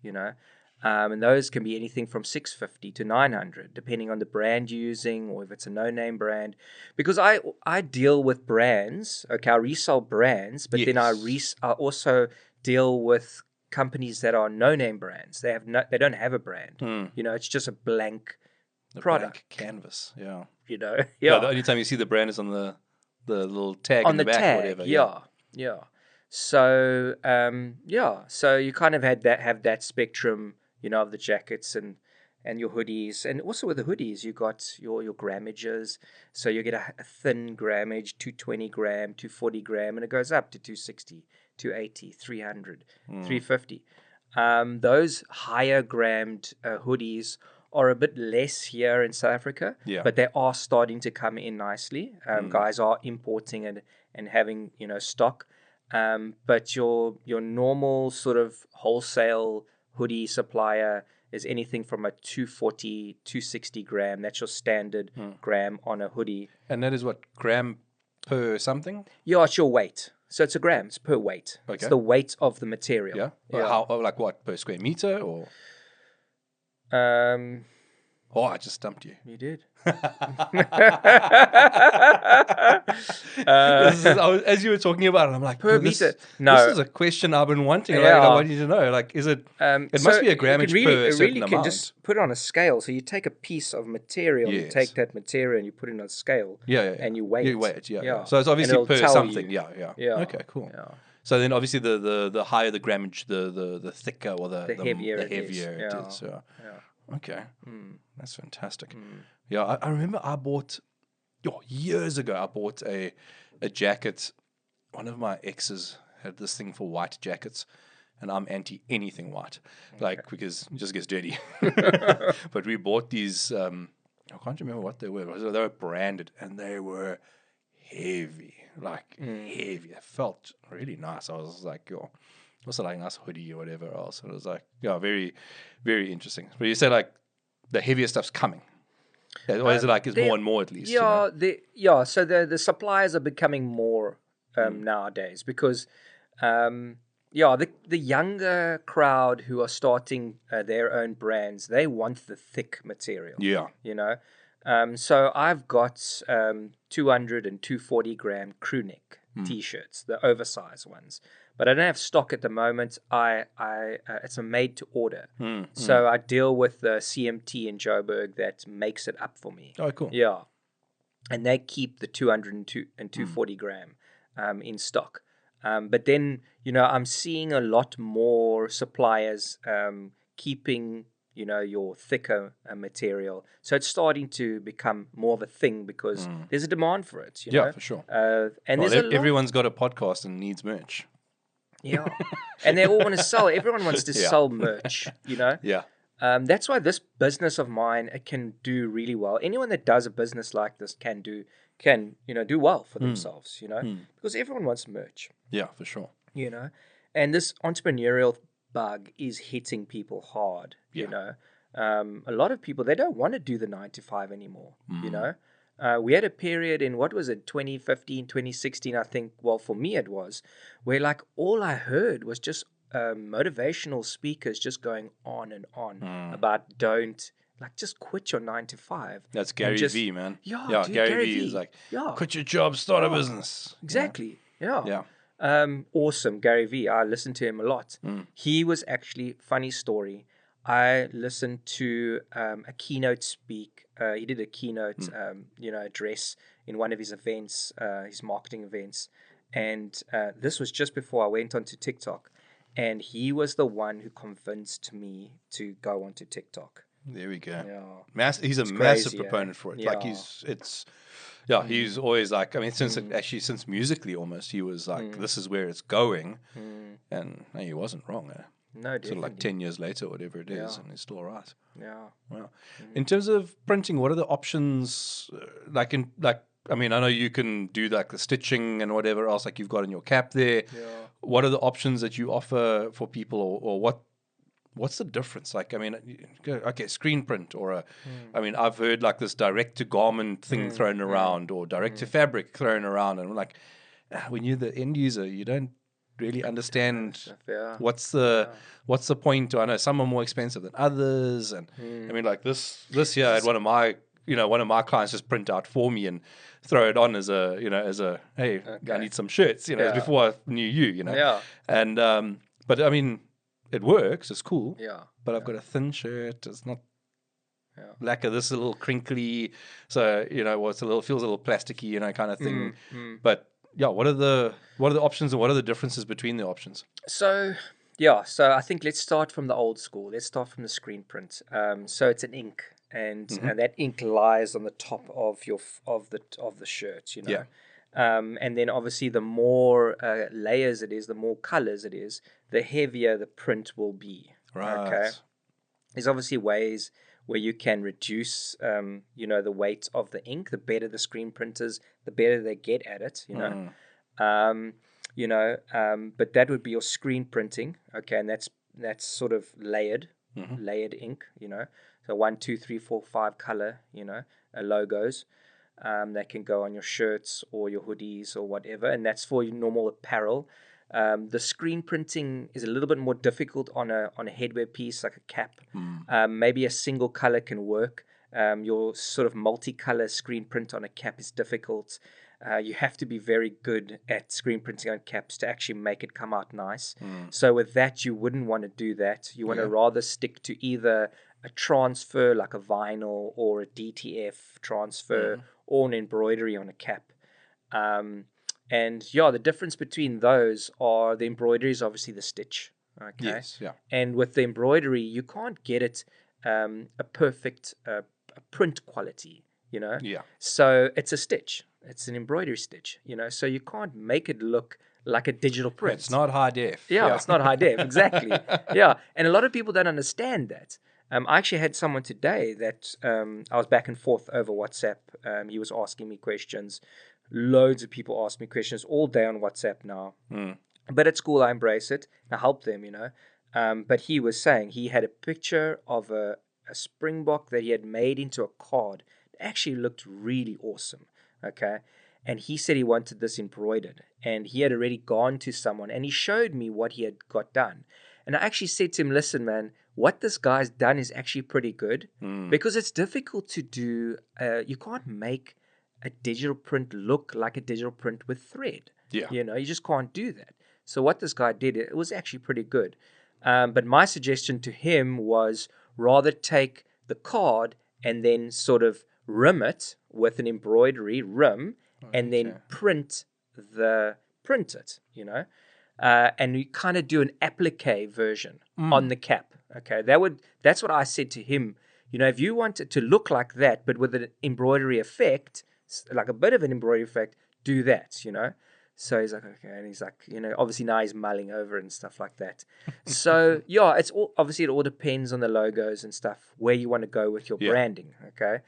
Speaker 2: and those can be anything from $650 to $900, depending on the brand you're using, or if it's a no-name brand. Because I deal with brands. Okay, I resell brands, but then I also deal with companies that are no-name brands. They don't have a brand. It's just a blank product,
Speaker 3: blank canvas. Yeah.
Speaker 2: Yeah.
Speaker 3: The only time you see the brand is on the little tag
Speaker 2: on
Speaker 3: in the back
Speaker 2: tag,
Speaker 3: or whatever.
Speaker 2: Yeah. So so you kind of have that spectrum, of the jackets and your hoodies. And also with the hoodies, you got your grammages. So you get a thin grammage, 220 gram, 240 gram, and it goes up to 260, 280, 300, 350. Those higher grammed hoodies are a bit less here in South Africa, but they are starting to come in nicely. Guys are importing and having stock. But your normal sort of wholesale hoodie supplier is anything from a 240, 260 gram. That's your standard gram on a hoodie.
Speaker 3: And that is what, gram per something?
Speaker 2: Yeah, it's your weight. So it's a gram. It's per weight.
Speaker 3: Okay.
Speaker 2: It's the weight of the material.
Speaker 3: Yeah. How, like what, per square meter or? Oh, I just stumped you.
Speaker 2: You did.
Speaker 3: As you were talking about it, I'm like,
Speaker 2: per meter. No,
Speaker 3: this is a question I've been wanting.
Speaker 2: Yeah.
Speaker 3: I want you to know. Like, is it? It must be a grammage per a certain amount.
Speaker 2: Can just put it on a scale. So you take a piece of material, you take that material, and you put it on a scale.
Speaker 3: And
Speaker 2: you weigh it.
Speaker 3: You weigh it. Yeah. So it's obviously per something. Yeah. Okay, cool. Yeah. So then, obviously, the higher the grammage, the thicker or the heavier it is. Yeah. Okay, that's fantastic. Yeah, I remember I bought years ago. I bought a jacket. One of my exes had this thing for white jackets, and I'm anti anything white, because it just gets dirty. But we bought these. I can't remember what they were. They were branded, and they were heavy, heavy. They felt really nice. I was like, also like a nice hoodie or whatever else. And it was like, very, very interesting. But you say like the heavier stuff's coming. Or is it like it's more and more at least?
Speaker 2: So the suppliers are becoming more nowadays because the younger crowd who are starting their own brands, they want the thick material.
Speaker 3: Yeah.
Speaker 2: So I've got 200 and 240 gram crew neck t-shirts, the oversized ones. But I don't have stock at the moment. It's a made to order. So I deal with the CMT in Joburg that makes it up for me.
Speaker 3: Oh, cool.
Speaker 2: Yeah. And they keep the 200 and 240 gram in stock. But then, I'm seeing a lot more suppliers keeping, your thicker material. So it's starting to become more of a thing because there's a demand for it.
Speaker 3: Yeah, for sure.
Speaker 2: And
Speaker 3: everyone's got a podcast and needs merch.
Speaker 2: Yeah, and they all want to sell. Everyone wants to sell merch,
Speaker 3: Yeah.
Speaker 2: That's why this business of mine, it can do really well. Anyone that does a business like this can do can, do well for themselves, because everyone wants merch,
Speaker 3: Yeah, for sure.
Speaker 2: and this entrepreneurial bug is hitting people hard, a lot of people, they don't want to do the 9 to 5 anymore, we had a period in, what was it, 2015, 2016, I think, well, for me it was, where like all I heard was just motivational speakers just going on and on about just quit your 9 to 5.
Speaker 3: That's
Speaker 2: and
Speaker 3: Gary
Speaker 2: just,
Speaker 3: V, man.
Speaker 2: Yeah, dude,
Speaker 3: Gary
Speaker 2: Gary
Speaker 3: V
Speaker 2: V.
Speaker 3: is like,
Speaker 2: Yeah,
Speaker 3: quit your job, start a
Speaker 2: yeah,
Speaker 3: business.
Speaker 2: exactly. Yeah.
Speaker 3: Yeah.
Speaker 2: Awesome, Gary V. I listened to him a lot. He was actually, funny story, I listened to a keynote speak. He did a keynote, address in one of his events, his marketing events. And this was just before I went onto TikTok. And he was the one who convinced me to go onto TikTok.
Speaker 3: There we go.
Speaker 2: Yeah.
Speaker 3: He's a
Speaker 2: It's
Speaker 3: massive
Speaker 2: crazy,
Speaker 3: proponent for it.
Speaker 2: Yeah.
Speaker 3: Like he's always like, I mean, since musically almost, he was like, this is where it's going. And no, he wasn't wrong.
Speaker 2: No, definitely.
Speaker 3: Sort of like 10 years later, whatever it is, and he's still right.
Speaker 2: Yeah.
Speaker 3: Wow. In terms of printing, what are the options? I mean, I know you can do like the stitching and whatever else, like you've got in your cap there.
Speaker 2: Yeah.
Speaker 3: What are the options that you offer for people, or what's the difference? Like, I mean, okay, screen print I mean, I've heard like this direct to garment thing thrown around, or direct to fabric thrown around, and like, when you're the end user, you don't really understand what's the point. I know some are more expensive than others, and I mean, like this year I had one of my clients just print out for me and throw it on as a hey, I need some shirts, as before I knew you, and but I mean, it works, it's cool, but I've got a thin shirt, it's not lacquer, this is a little crinkly, so feels a little plasticky, kind of thing. But what are the options, and what are the differences between the options?
Speaker 2: So I think let's start from the old school. Let's start from the screen print. So it's an ink, and that ink lies on the top of the shirt, and then obviously the more layers it is, the more colors it is, the heavier the print will be.
Speaker 3: Right.
Speaker 2: Okay. There's obviously ways where you can reduce, the weight of the ink. The better the screen printers, the better they get at it. But that would be your screen printing. Okay, and that's sort of layered ink. So 1, 2, 3, 4, 5 color. Logos. That can go on your shirts or your hoodies or whatever, and that's for your normal apparel. The screen printing is a little bit more difficult on a headwear piece like a cap. Maybe a single color can work. Your sort of multicolor screen print on a cap is difficult. You have to be very good at screen printing on caps to actually make it come out nice. So with that, you wouldn't want to do that. You want to rather stick to either a transfer like a vinyl or a DTF transfer or an embroidery on a cap. And the difference between those are the embroidery is obviously the stitch. Okay.
Speaker 3: Yes. Yeah.
Speaker 2: And with the embroidery, you can't get it a perfect a print quality.
Speaker 3: Yeah.
Speaker 2: So it's a stitch. It's an embroidery stitch. So you can't make it look like a digital print.
Speaker 3: It's not high def.
Speaker 2: Yeah, it's not high def. Exactly. Yeah, and a lot of people don't understand that. I actually had someone today that I was back and forth over WhatsApp. He was asking me questions. Loads of people ask me questions all day on WhatsApp now. But at school, I embrace it. I help them, But he was saying he had a picture of a springbok that he had made into a card. It actually looked really awesome, okay? And he said he wanted this embroidered. And he had already gone to someone. And he showed me what he had got done. And I actually said to him, listen, man, what this guy's done is actually pretty good. Because it's difficult to do. You can't make a digital print look like a digital print with thread.
Speaker 3: Yeah.
Speaker 2: You just can't do that. So what this guy did, it was actually pretty good. But my suggestion to him was rather take the card and then sort of rim it with an embroidery rim and then print it, and you kind of do an applique version on the cap. Okay. That's what I said to him. If you want it to look like that, but with an embroidery effect, like a bit of an embroidery effect, do that, So he's like, okay. And he's like, obviously now he's mulling over and stuff like that. So it's obviously it all depends on the logos and stuff, where you want to go with your branding. Okay.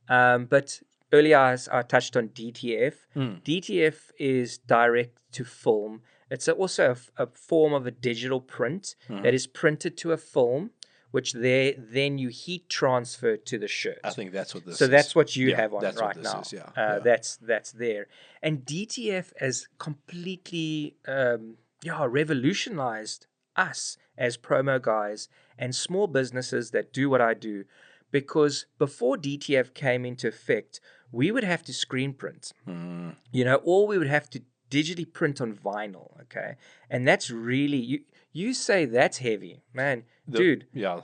Speaker 2: But earlier I touched on DTF. DTF is direct to film. It's also a form of a digital print that is printed to a film, which then you heat transfer to the shirt.
Speaker 3: I think that's what this is.
Speaker 2: So that's what you have on
Speaker 3: that's
Speaker 2: right
Speaker 3: what this
Speaker 2: now.
Speaker 3: is, yeah.
Speaker 2: That's there. And DTF has completely revolutionized us as promo guys and small businesses that do what I do. Because before DTF came into effect, we would have to screen print. Or we would have to digitally print on vinyl, okay? And that's really, you say that's heavy. Man, dude.
Speaker 3: Yeah.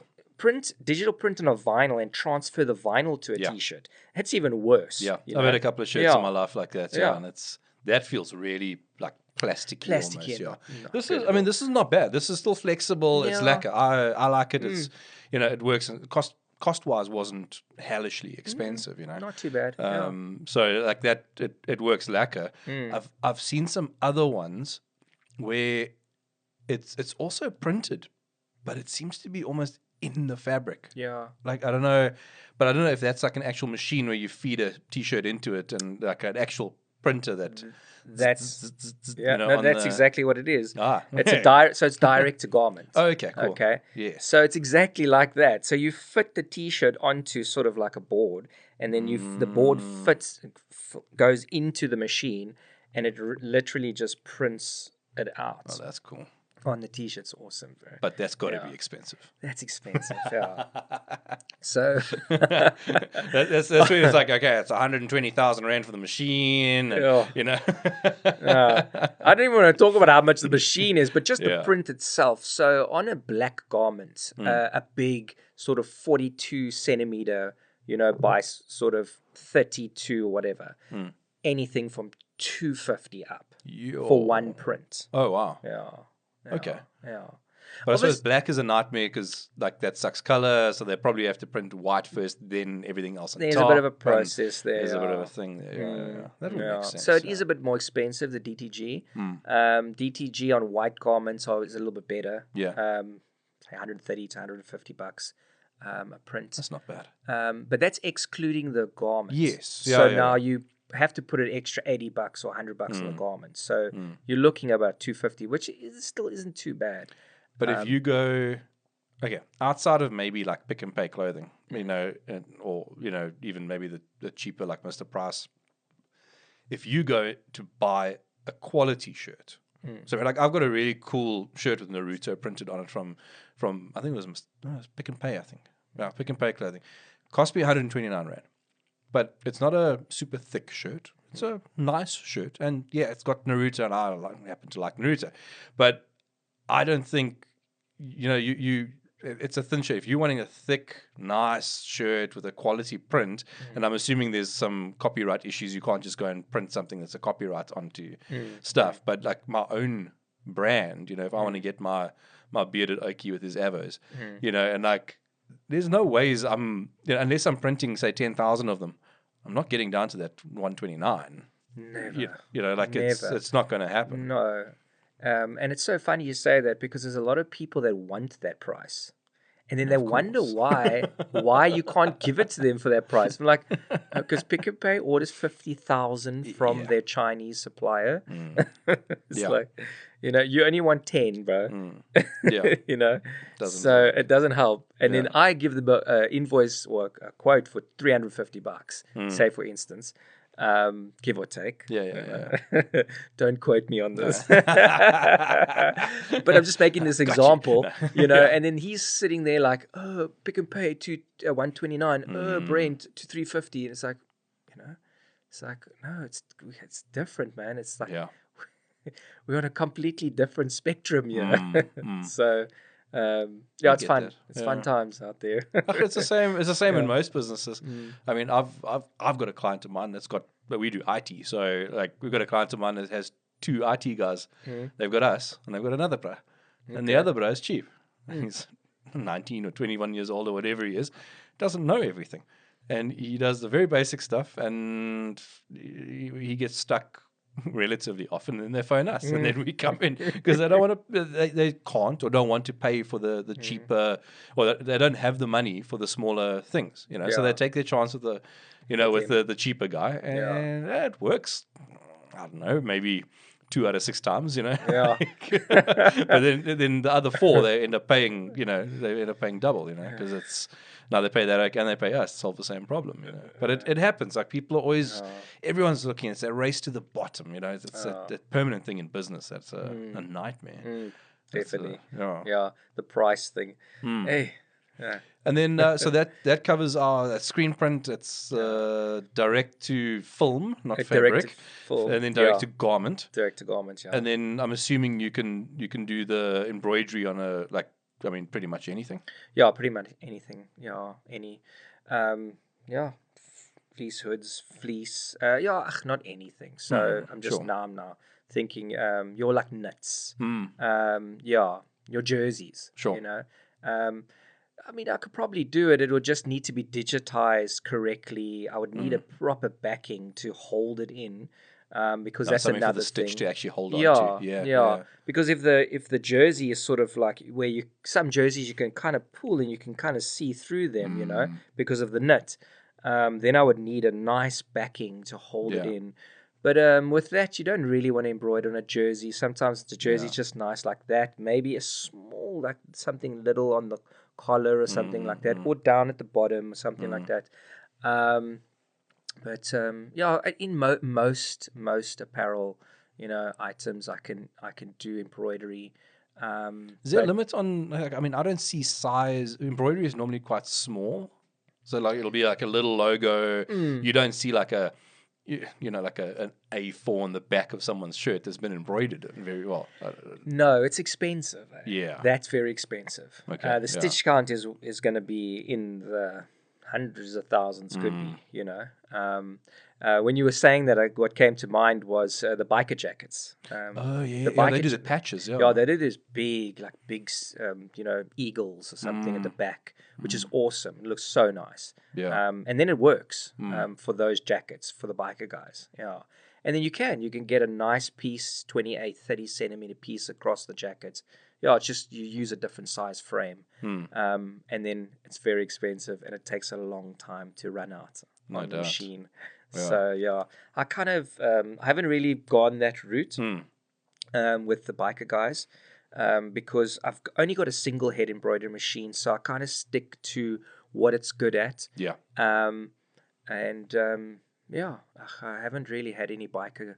Speaker 2: Digital print on a vinyl and transfer the vinyl to a t-shirt. That's even worse.
Speaker 3: Yeah, I've had a couple of shirts in my life like that.
Speaker 2: Yeah.
Speaker 3: And that feels really like plasticky almost. Yeah, this is not bad. This is still flexible. It's lacquer. I like it. It's it works. And cost wise wasn't hellishly expensive.
Speaker 2: Not too bad.
Speaker 3: So like that, it works lacquer. I've seen some other ones where it's also printed, but it seems to be almost in the fabric.
Speaker 2: Yeah.
Speaker 3: Like I don't know if that's like an actual machine where you feed a t-shirt into it and like an actual printer that
Speaker 2: that's exactly what it is.
Speaker 3: Okay.
Speaker 2: It's direct to garment.
Speaker 3: Oh, okay, cool.
Speaker 2: Okay.
Speaker 3: Yeah.
Speaker 2: So it's exactly like that. So you fit the t-shirt onto sort of like a board, and then the board goes into the machine, and it literally just prints it out.
Speaker 3: Oh, that's cool.
Speaker 2: On the t-shirt's awesome, bro.
Speaker 3: But that's got to be expensive.
Speaker 2: That's expensive, yeah. So
Speaker 3: that's when it's like, okay, it's 120,000 rand for the machine, and,
Speaker 2: I don't even want to talk about how much the machine is, but just the print itself. So on a black garment, a big sort of 42 centimeter, by sort of 32 or whatever, anything from 250 up for one print.
Speaker 3: Oh wow.
Speaker 2: Yeah.
Speaker 3: Okay.
Speaker 2: Yeah.
Speaker 3: But I suppose black is a nightmare because like that sucks color, so they probably have to print white first, then everything else on
Speaker 2: There's
Speaker 3: top.
Speaker 2: a bit of a process there.
Speaker 3: There's a bit of a thing there. Yeah. That would make sense.
Speaker 2: So it is a bit more expensive, the DTG. DTG on white garments is a little bit better.
Speaker 3: Yeah.
Speaker 2: 130 to 150 bucks a print.
Speaker 3: That's not bad.
Speaker 2: But that's excluding the garment.
Speaker 3: Yes.
Speaker 2: Yeah, so now you have to put an extra 80 bucks or 100 bucks on the garment. So you're looking at about 250, which still isn't too bad.
Speaker 3: But if you go, outside of maybe like Pick and Pay clothing, or even maybe the cheaper like Mr. Price, if you go to buy a quality shirt, so like I've got a really cool shirt with Naruto printed on it from I think it was Pick and Pay, I think. Yeah, Pick and Pay clothing. Cost me 129 rand. But it's not a super thick shirt. It's a nice shirt. And it's got Naruto, and I happen to like Naruto. But I don't think, it's a thin shirt. If you're wanting a thick, nice shirt with a quality print, and I'm assuming there's some copyright issues, you can't just go and print something that's a copyright onto stuff. But like my own brand, if I want to get my bearded Okie with his avos, and like, there's no ways unless I'm printing, say, 10,000 of them, I'm not getting down to that 129.
Speaker 2: Never.
Speaker 3: It's not going to happen.
Speaker 2: No. And it's so funny you say that because there's a lot of people that want that price. And then they wonder why you can't give it to them for that price. I'm like, because Pick and Pay orders 50,000 from their Chinese supplier. It's like, you only want 10, bro.
Speaker 3: Yeah.
Speaker 2: It doesn't help. And then I give them an invoice or a quote for 350 bucks, say for instance. Give or take. Don't quote me on this. But I'm just making this example, and then he's sitting there like, oh, Pick and Pay to 129, Brent to 350, and it's like, it's like, no, it's different, man. It's like we're on a completely different spectrum here. So it's fun. It's fun times out there.
Speaker 3: It's the same. It's the same in most businesses. I mean, I've got a client of mine but we do IT. So like we've got a client of mine that has 2 IT guys. They've got us and they've got another bro. And the other bro is cheap. He's 19 or 21 years old or whatever he is. Doesn't know everything. And he does the very basic stuff, and he gets stuck relatively often, and they phone us, and then we come in because they don't want to, they can't or don't want to pay for the cheaper, or they don't have the money for the smaller things, you know. So they
Speaker 2: Yeah.
Speaker 3: take their chance with with
Speaker 2: him.
Speaker 3: the cheaper guy,
Speaker 2: Yeah.
Speaker 3: and it works. I don't know, maybe 2 out of 6 times, you know.
Speaker 2: Yeah.
Speaker 3: But then the other 4 they end up paying, they end up paying double, because it's now they pay that and they pay us to solve the same problem, But it happens. Like people are always, everyone's looking. It's a race to the bottom, It's a permanent thing in business. That's a nightmare.
Speaker 2: Definitely.
Speaker 3: Yeah.
Speaker 2: Yeah. The price thing. Hey. Yeah.
Speaker 3: And then so that covers our screen print. It's direct to film, not
Speaker 2: Direct
Speaker 3: fabric,
Speaker 2: to film,
Speaker 3: and then direct to garment.
Speaker 2: Direct to garment, yeah.
Speaker 3: And then I'm assuming you can do the embroidery on pretty much anything.
Speaker 2: Yeah, pretty much anything. Yeah, any. Yeah, fleece hoods, fleece. Not anything. So I'm just now thinking. You're like knits. Your jerseys.
Speaker 3: Sure.
Speaker 2: I could probably do it. It would just need to be digitized correctly. I would need a proper backing to hold it in, because that's
Speaker 3: something
Speaker 2: another
Speaker 3: for the stitch
Speaker 2: thing
Speaker 3: to actually hold on to. Yeah.
Speaker 2: Because if the jersey is sort of like where some jerseys you can kind of pull and you can kind of see through them, because of the knit, then I would need a nice backing to hold it in. But with that, you don't really want to embroider on a jersey. Sometimes the jersey's just nice like that. Maybe a small, like something little on the collar or something like that, or down at the bottom or something like that. But in most apparel, items, I can do embroidery.
Speaker 3: Is there a limit on? I don't see size. Embroidery is normally quite small, so like it'll be like a little logo. You don't see like a like an A4 on the back of someone's shirt that's been embroidered very well.
Speaker 2: No, it's expensive.
Speaker 3: Yeah.
Speaker 2: That's very expensive.
Speaker 3: Okay,
Speaker 2: The stitch count is going to be in the hundreds of thousands, could be, when you were saying that, what came to mind was the biker jackets.
Speaker 3: They do the patches.
Speaker 2: Yeah, they do these big, eagles or something at the back, which is awesome. It looks so nice.
Speaker 3: Yeah.
Speaker 2: And then it works for those jackets, for the biker guys. Yeah. And then you can get a nice piece, 28, 30 centimeter piece across the jackets. Yeah, it's just you use a different size frame. And then it's very expensive and it takes a long time to run out on the machine. Yeah. So, I kind of I haven't really gone that route with the biker guys because I've only got a single head embroidery machine. So I kind of stick to what it's good at.
Speaker 3: Yeah.
Speaker 2: I haven't really had any biker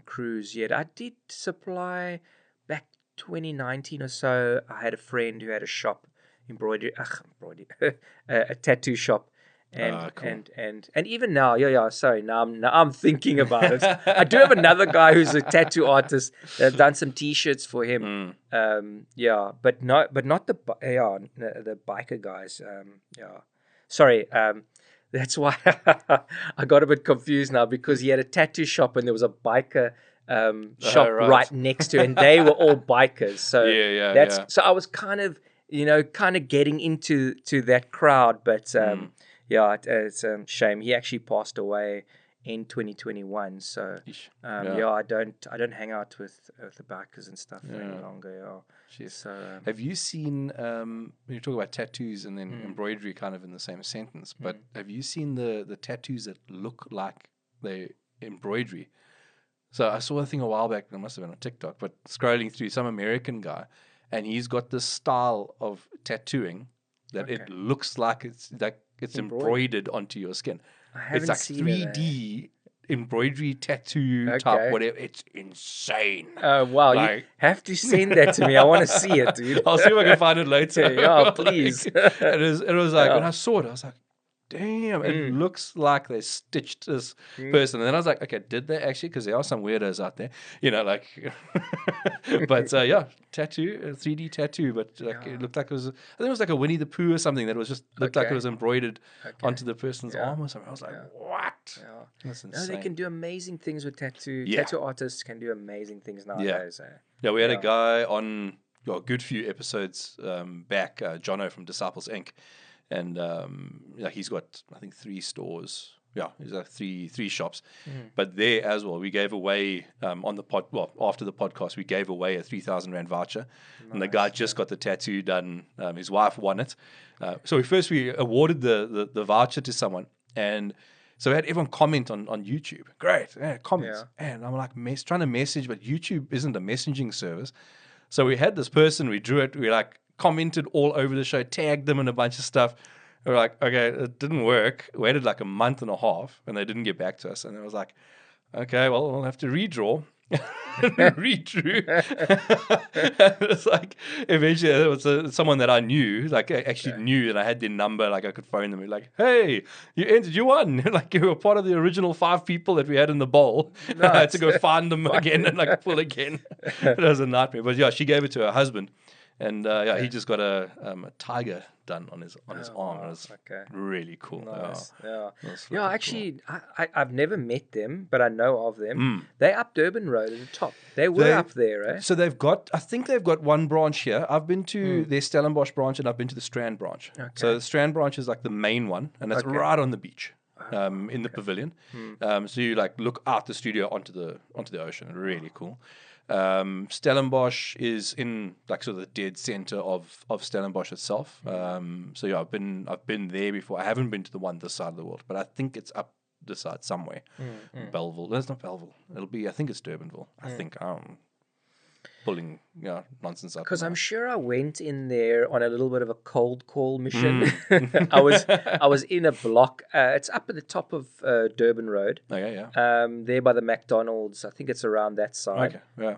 Speaker 2: crews yet. I did supply back 2019 or so. I had a friend who had a shop, a tattoo shop, and
Speaker 3: cool.
Speaker 2: and even now, sorry, now I'm thinking about it. I do have another guy who's a tattoo artist. I've done some T-shirts for him. But not the biker guys. Sorry. That's why I got a bit confused now, because he had a tattoo shop and there was a biker shop right next to it, and they were all bikers. So so I was kind of getting into that crowd, but it's a shame. He actually passed away in 2021. So I don't hang out with the bikers and stuff any longer. So
Speaker 3: have you seen when you talk about tattoos and then embroidery kind of in the same sentence, but have you seen the tattoos that look like they embroidery? So I saw a thing a while back, it must have been on TikTok, but scrolling through, some American guy, and he's got this style of tattooing that it looks like it's embroidered onto your skin. It's like
Speaker 2: seen
Speaker 3: 3D embroidery tattoo type, whatever. It's insane.
Speaker 2: Oh, wow. You have to send that to me. I want to see it, dude.
Speaker 3: I'll see if I can find it later.
Speaker 2: Yeah, please.
Speaker 3: It was like, when I saw it, I was like, damn, it looks like they stitched this person. And then I was like, okay, did they actually? Because there are some weirdos out there, but tattoo, 3D tattoo, but it looked like it was, I think it was like a Winnie the Pooh or something that was just looked like it was embroidered onto the person's arm or something. I was like, what?
Speaker 2: Yeah.
Speaker 3: That's insane.
Speaker 2: No, they can do amazing things with tattoo. Yeah. Tattoo artists can do amazing things nowadays.
Speaker 3: Yeah, we had a guy on a good few episodes back, Jono from Disciples Inc., and he's got, I think, 3 stores there's like three shops. But there as well, we gave away on the after the podcast, we gave away a 3,000 rand voucher, and the guy just got the tattoo done. His wife won it, so we awarded the voucher to someone, and so we had everyone comment on YouTube. Great, comments, and I'm like trying to message, but YouTube isn't a messaging service. So we had this person, we drew it, we like commented all over the show, tagged them in a bunch of stuff. We're like, okay, it didn't work. Waited like a month and a half, and they didn't get back to us. And I was like, okay, well, we'll have to redraw. Redrew. It's like eventually it was someone that I knew, like I actually knew that I had their number, like I could phone them and be like, hey, you won. Like you were part of the original 5 people that we had in the bowl. Nice. I had to go find them again and like pull again. It was a nightmare. But yeah, she gave it to her husband. And he just got a tiger done on his arm. It was really cool.
Speaker 2: Nice. Yeah. Actually, cool. I've never met them, but I know of them. They're up Durban Road at the top. They were up there, eh?
Speaker 3: So I think they've got one branch here. I've been to their Stellenbosch branch, and I've been to the Strand branch. Okay. So the Strand branch is like the main one, and it's right on the beach. In the pavilion. So you like look out the studio onto the ocean. Really cool. Stellenbosch is in like sort of the dead center of Stellenbosch itself. So yeah, I've been there before. I haven't been to the one this side of the world, but I think it's up this side somewhere. Belleville. That's not Belleville. I think it's Durbanville. I think I'm pulling nonsense up.
Speaker 2: Because I'm sure I went in there on a little bit of a cold call mission. I was in a block. It's up at the top of Durban Road.
Speaker 3: Okay, yeah.
Speaker 2: There by the McDonald's. I think it's around that side.
Speaker 3: Okay,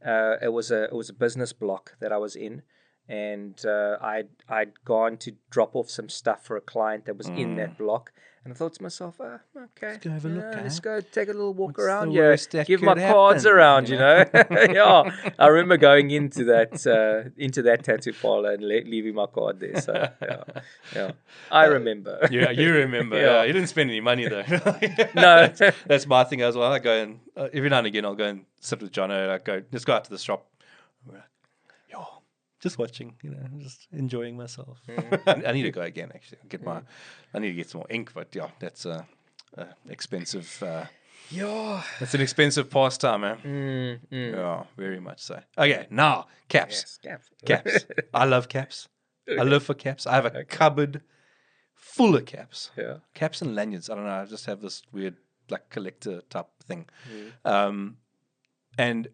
Speaker 3: yeah.
Speaker 2: It was a business block that I was in, and I'd gone to drop off some stuff for a client that was in that block. And I thought to myself, okay,
Speaker 3: let's go have a look.
Speaker 2: Let's go take a little walk
Speaker 3: What's
Speaker 2: around.
Speaker 3: Give
Speaker 2: my cards around, you know. Yeah, I remember going into that tattoo parlor and leaving my card there. So yeah, I remember.
Speaker 3: Yeah, you remember. Yeah, you didn't spend any money though.
Speaker 2: No,
Speaker 3: that's my thing as well. I go and every now and again I'll go and sit with Jono. Let's go out to the shop. Just watching, just enjoying myself. I need to go again, actually. I need to get some more ink, but yeah, that's expensive. It's an expensive pastime, man. Yeah, very much so. Okay, now caps.
Speaker 2: Yes,
Speaker 3: caps. I love caps. I live for caps. I have a cupboard full of caps.
Speaker 2: Yeah,
Speaker 3: caps and lanyards. I don't know. I just have this weird like collector type thing, and.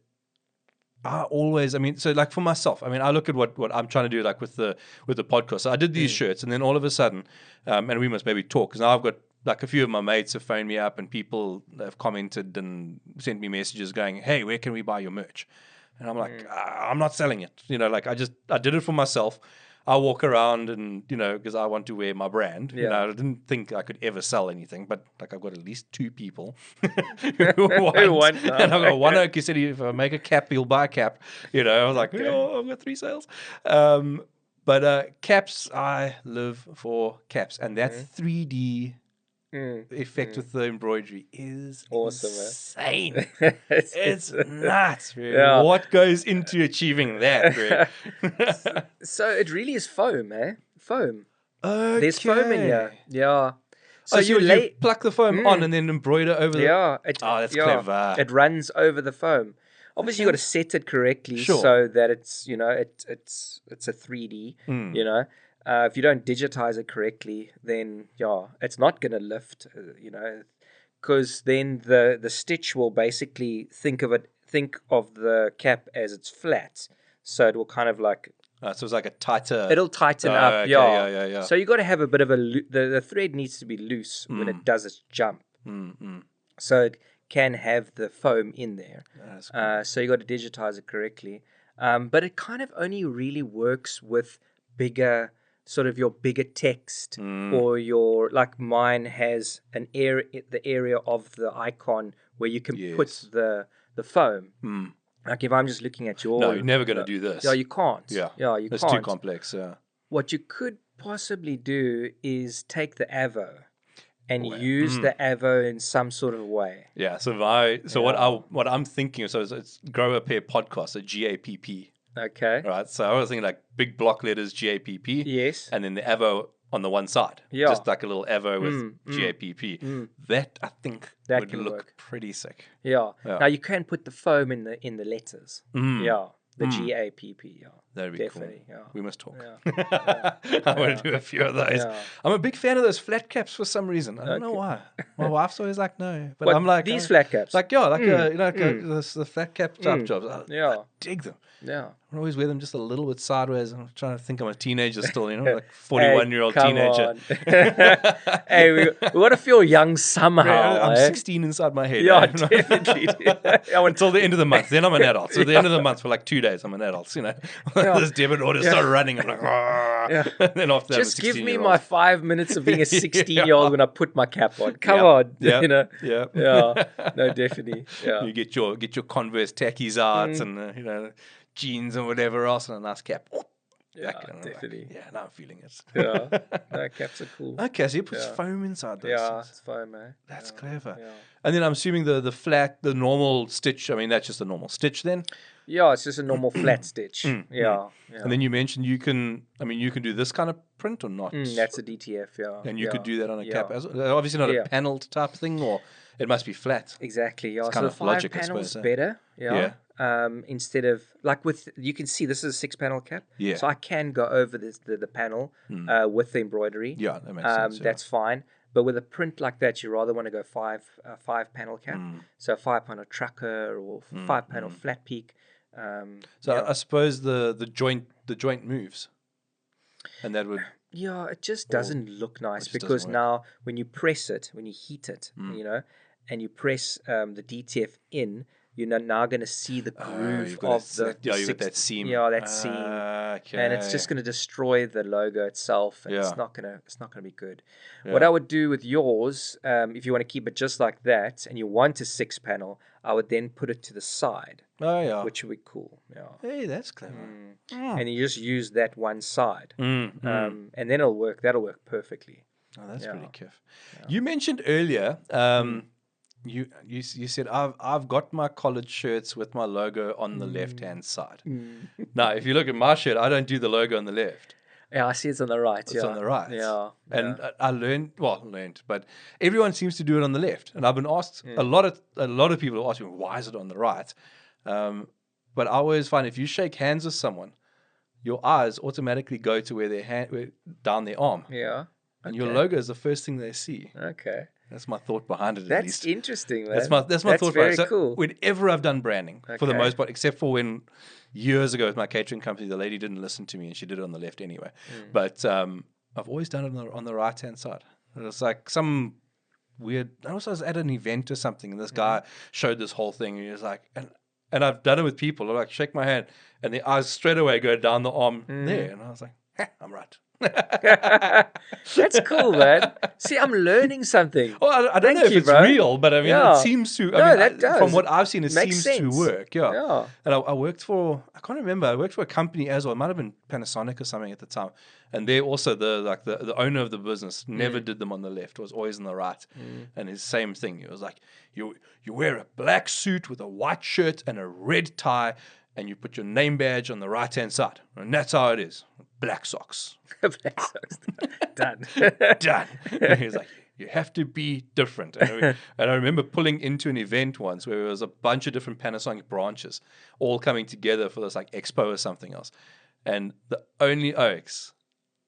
Speaker 3: So like for myself, I look at what I'm trying to do, like with the podcast. So I did these shirts, and then all of a sudden, and we must maybe talk, because now I've got like a few of my mates have phoned me up, and people have commented and sent me messages going, "Hey, where can we buy your merch?" And I'm like, I'm not selling it. Like I did it for myself. I walk around and, because I want to wear my brand. I didn't think I could ever sell anything, but like I've got at least 2 people who want. And I've got one oak who said if I make a cap, he'll buy a cap. I was like, I've got 3 sales. But caps, I live for caps. And that 3D effect with the embroidery is
Speaker 2: awesome,
Speaker 3: insane. It's nuts, really. Yeah. What goes into achieving that, really?
Speaker 2: So it really is foam, eh? Foam.
Speaker 3: Okay.
Speaker 2: There's foam in here. Yeah.
Speaker 3: So you pluck the foam on and then embroider over the...
Speaker 2: Yeah.
Speaker 3: That's clever.
Speaker 2: It runs over the foam. Obviously, you've got to set it correctly so that it's, it's a 3D, if you don't digitize it correctly, then it's not going to lift, because then the stitch will basically think of the cap as it's flat, so it will kind of like.
Speaker 3: So it's like a tighter.
Speaker 2: It'll tighten up,
Speaker 3: okay, yeah.
Speaker 2: So you got to have a bit of the thread needs to be loose when it does its jump, so it can have the foam in there. Cool. So you got to digitize it correctly, but it kind of only really works with bigger. Sort of your bigger text or your, like mine has the area of the icon where you can put the foam. Like if I'm just looking at your...
Speaker 3: No, you're never going to do this.
Speaker 2: Yeah, you can't.
Speaker 3: Yeah,
Speaker 2: you
Speaker 3: it's
Speaker 2: can't.
Speaker 3: too complex. Yeah.
Speaker 2: What you could possibly do is take the avo and use the avo in some sort of way.
Speaker 3: Yeah, what I'm thinking of, it's Grow a Pair Podcast, a GAPP.
Speaker 2: Okay.
Speaker 3: Right. So I was thinking like big block letters GAPP.
Speaker 2: Yes.
Speaker 3: And then the Avo on the one side.
Speaker 2: Yeah.
Speaker 3: Just like a little Evo with GAPP. That, I think,
Speaker 2: That
Speaker 3: would
Speaker 2: can
Speaker 3: look
Speaker 2: work.
Speaker 3: pretty sick.
Speaker 2: Yeah.
Speaker 3: Yeah.
Speaker 2: Now you can put the foam in the letters. Yeah. The GAPP. Yeah.
Speaker 3: That'd be
Speaker 2: Definitely.
Speaker 3: cool.
Speaker 2: Yeah.
Speaker 3: We must talk.
Speaker 2: Yeah.
Speaker 3: I want to do a few of those.
Speaker 2: Yeah.
Speaker 3: I'm a big fan of those flat caps for some reason. I don't know why. My wife's always like, no. But
Speaker 2: What,
Speaker 3: I'm like,
Speaker 2: these flat caps?
Speaker 3: Like, yeah, like, the flat cap type jobs.
Speaker 2: Yeah.
Speaker 3: I dig them.
Speaker 2: Yeah.
Speaker 3: I always wear them just a little bit sideways. I'm trying to think I'm a teenager still, like 41-year-old teenager.
Speaker 2: Hey, we want to feel young somehow.
Speaker 3: I'm 16 inside my head.
Speaker 2: Yeah, definitely.
Speaker 3: Until the end of the month. Then I'm an adult. So at the end of the month, for like 2 days, I'm an adult. This debit order start running. I'm like, then after that,
Speaker 2: just give me my 5 minutes of being a 16-year-old when I put my cap on. Come on.
Speaker 3: Yeah.
Speaker 2: Yeah. No, definitely. Yeah.
Speaker 3: You get your Converse tackies out and jeans and whatever else and a nice cap.
Speaker 2: Yeah, definitely.
Speaker 3: Now I'm feeling it.
Speaker 2: Yeah. No, caps are cool.
Speaker 3: Okay, so you put foam inside those.
Speaker 2: Yeah,
Speaker 3: things.
Speaker 2: it's foam, eh?
Speaker 3: That's clever.
Speaker 2: Yeah.
Speaker 3: And then I'm assuming the normal stitch. I mean, that's just a normal stitch then.
Speaker 2: Yeah, it's just a normal flat stitch. Yeah.
Speaker 3: And then you mentioned you can do this kind of print or not?
Speaker 2: That's a DTF, yeah.
Speaker 3: And you could do that on a cap as well. Obviously not a paneled type thing, or it must be flat.
Speaker 2: Exactly, yeah.
Speaker 3: It's
Speaker 2: So
Speaker 3: kind
Speaker 2: the
Speaker 3: of logic,
Speaker 2: 5
Speaker 3: I
Speaker 2: panels
Speaker 3: suppose,
Speaker 2: better, instead of like you can see this is a 6-panel cap.
Speaker 3: Yeah.
Speaker 2: So I can go over the panel with the embroidery.
Speaker 3: Yeah, that makes sense.
Speaker 2: That's fine. But with a print like that, you rather want to go 5-panel cap. So a 5-panel trucker or 5-panel flat peak.
Speaker 3: I suppose the joint moves, and that would.
Speaker 2: Yeah, it just doesn't look nice because now when you press it, when you heat it, and you press the DTF in, you're now going to see the groove of
Speaker 3: you got that seam.
Speaker 2: Yeah, that seam,
Speaker 3: okay.
Speaker 2: and it's just going to destroy the logo itself. And it's not going to be good.
Speaker 3: Yeah.
Speaker 2: What I would do with yours, if you want to keep it just like that, and you want a 6-panel, I would then put it to the side.
Speaker 3: Oh yeah,
Speaker 2: which would be cool. Yeah.
Speaker 3: Hey, that's clever.
Speaker 2: And you just use that one side, and then it'll work. That'll work perfectly.
Speaker 3: Oh, that's pretty kiff. Yeah. You mentioned earlier, you said I've got my collared shirts with my logo on the left hand side. Now, if you look at my shirt, I don't do the logo on the left.
Speaker 2: Yeah, I see it's on the right.
Speaker 3: It's on the right.
Speaker 2: Yeah.
Speaker 3: And I learned, but everyone seems to do it on the left. And I've been asked a lot of people have asked me, why is it on the right? But I always find if you shake hands with someone, your eyes automatically go to where down their arm.
Speaker 2: Yeah.
Speaker 3: And your logo is the first thing they see.
Speaker 2: Okay.
Speaker 3: That's my thought behind it.
Speaker 2: That's
Speaker 3: at least.
Speaker 2: interesting, man.
Speaker 3: That's my thought.
Speaker 2: Very
Speaker 3: so
Speaker 2: cool.
Speaker 3: Whenever I've done branding, for the most part, except for when years ago with my catering company, the lady didn't listen to me and she did it on the left anyway. But I've always done it on the right hand side. It was like some weird. I was at an event or something, and this guy showed this whole thing, and he was like, and I've done it with people. I like shake my hand, and the eyes straight away go down the arm there, and I was like, I'm right.
Speaker 2: That's cool, man. See, I'm learning something.
Speaker 3: Well, I don't know if it's real, but I mean, it seems to.
Speaker 2: That does.
Speaker 3: From what I've seen, it
Speaker 2: Makes
Speaker 3: seems
Speaker 2: sense.
Speaker 3: to work. Yeah. And I worked for, I can't remember. I worked for a company as well. It might have been Panasonic or something at the time. And they also the owner of the business never did them on the left. It was always on the right. And his same thing. It was like you wear a black suit with a white shirt and a red tie, and you put your name badge on the right hand side, and that's how it is. Black socks.
Speaker 2: Black socks. Done.
Speaker 3: Done. And he's like, you have to be different. And I remember pulling into an event once where there was a bunch of different Panasonic branches all coming together for this like expo or something else. And the only oaks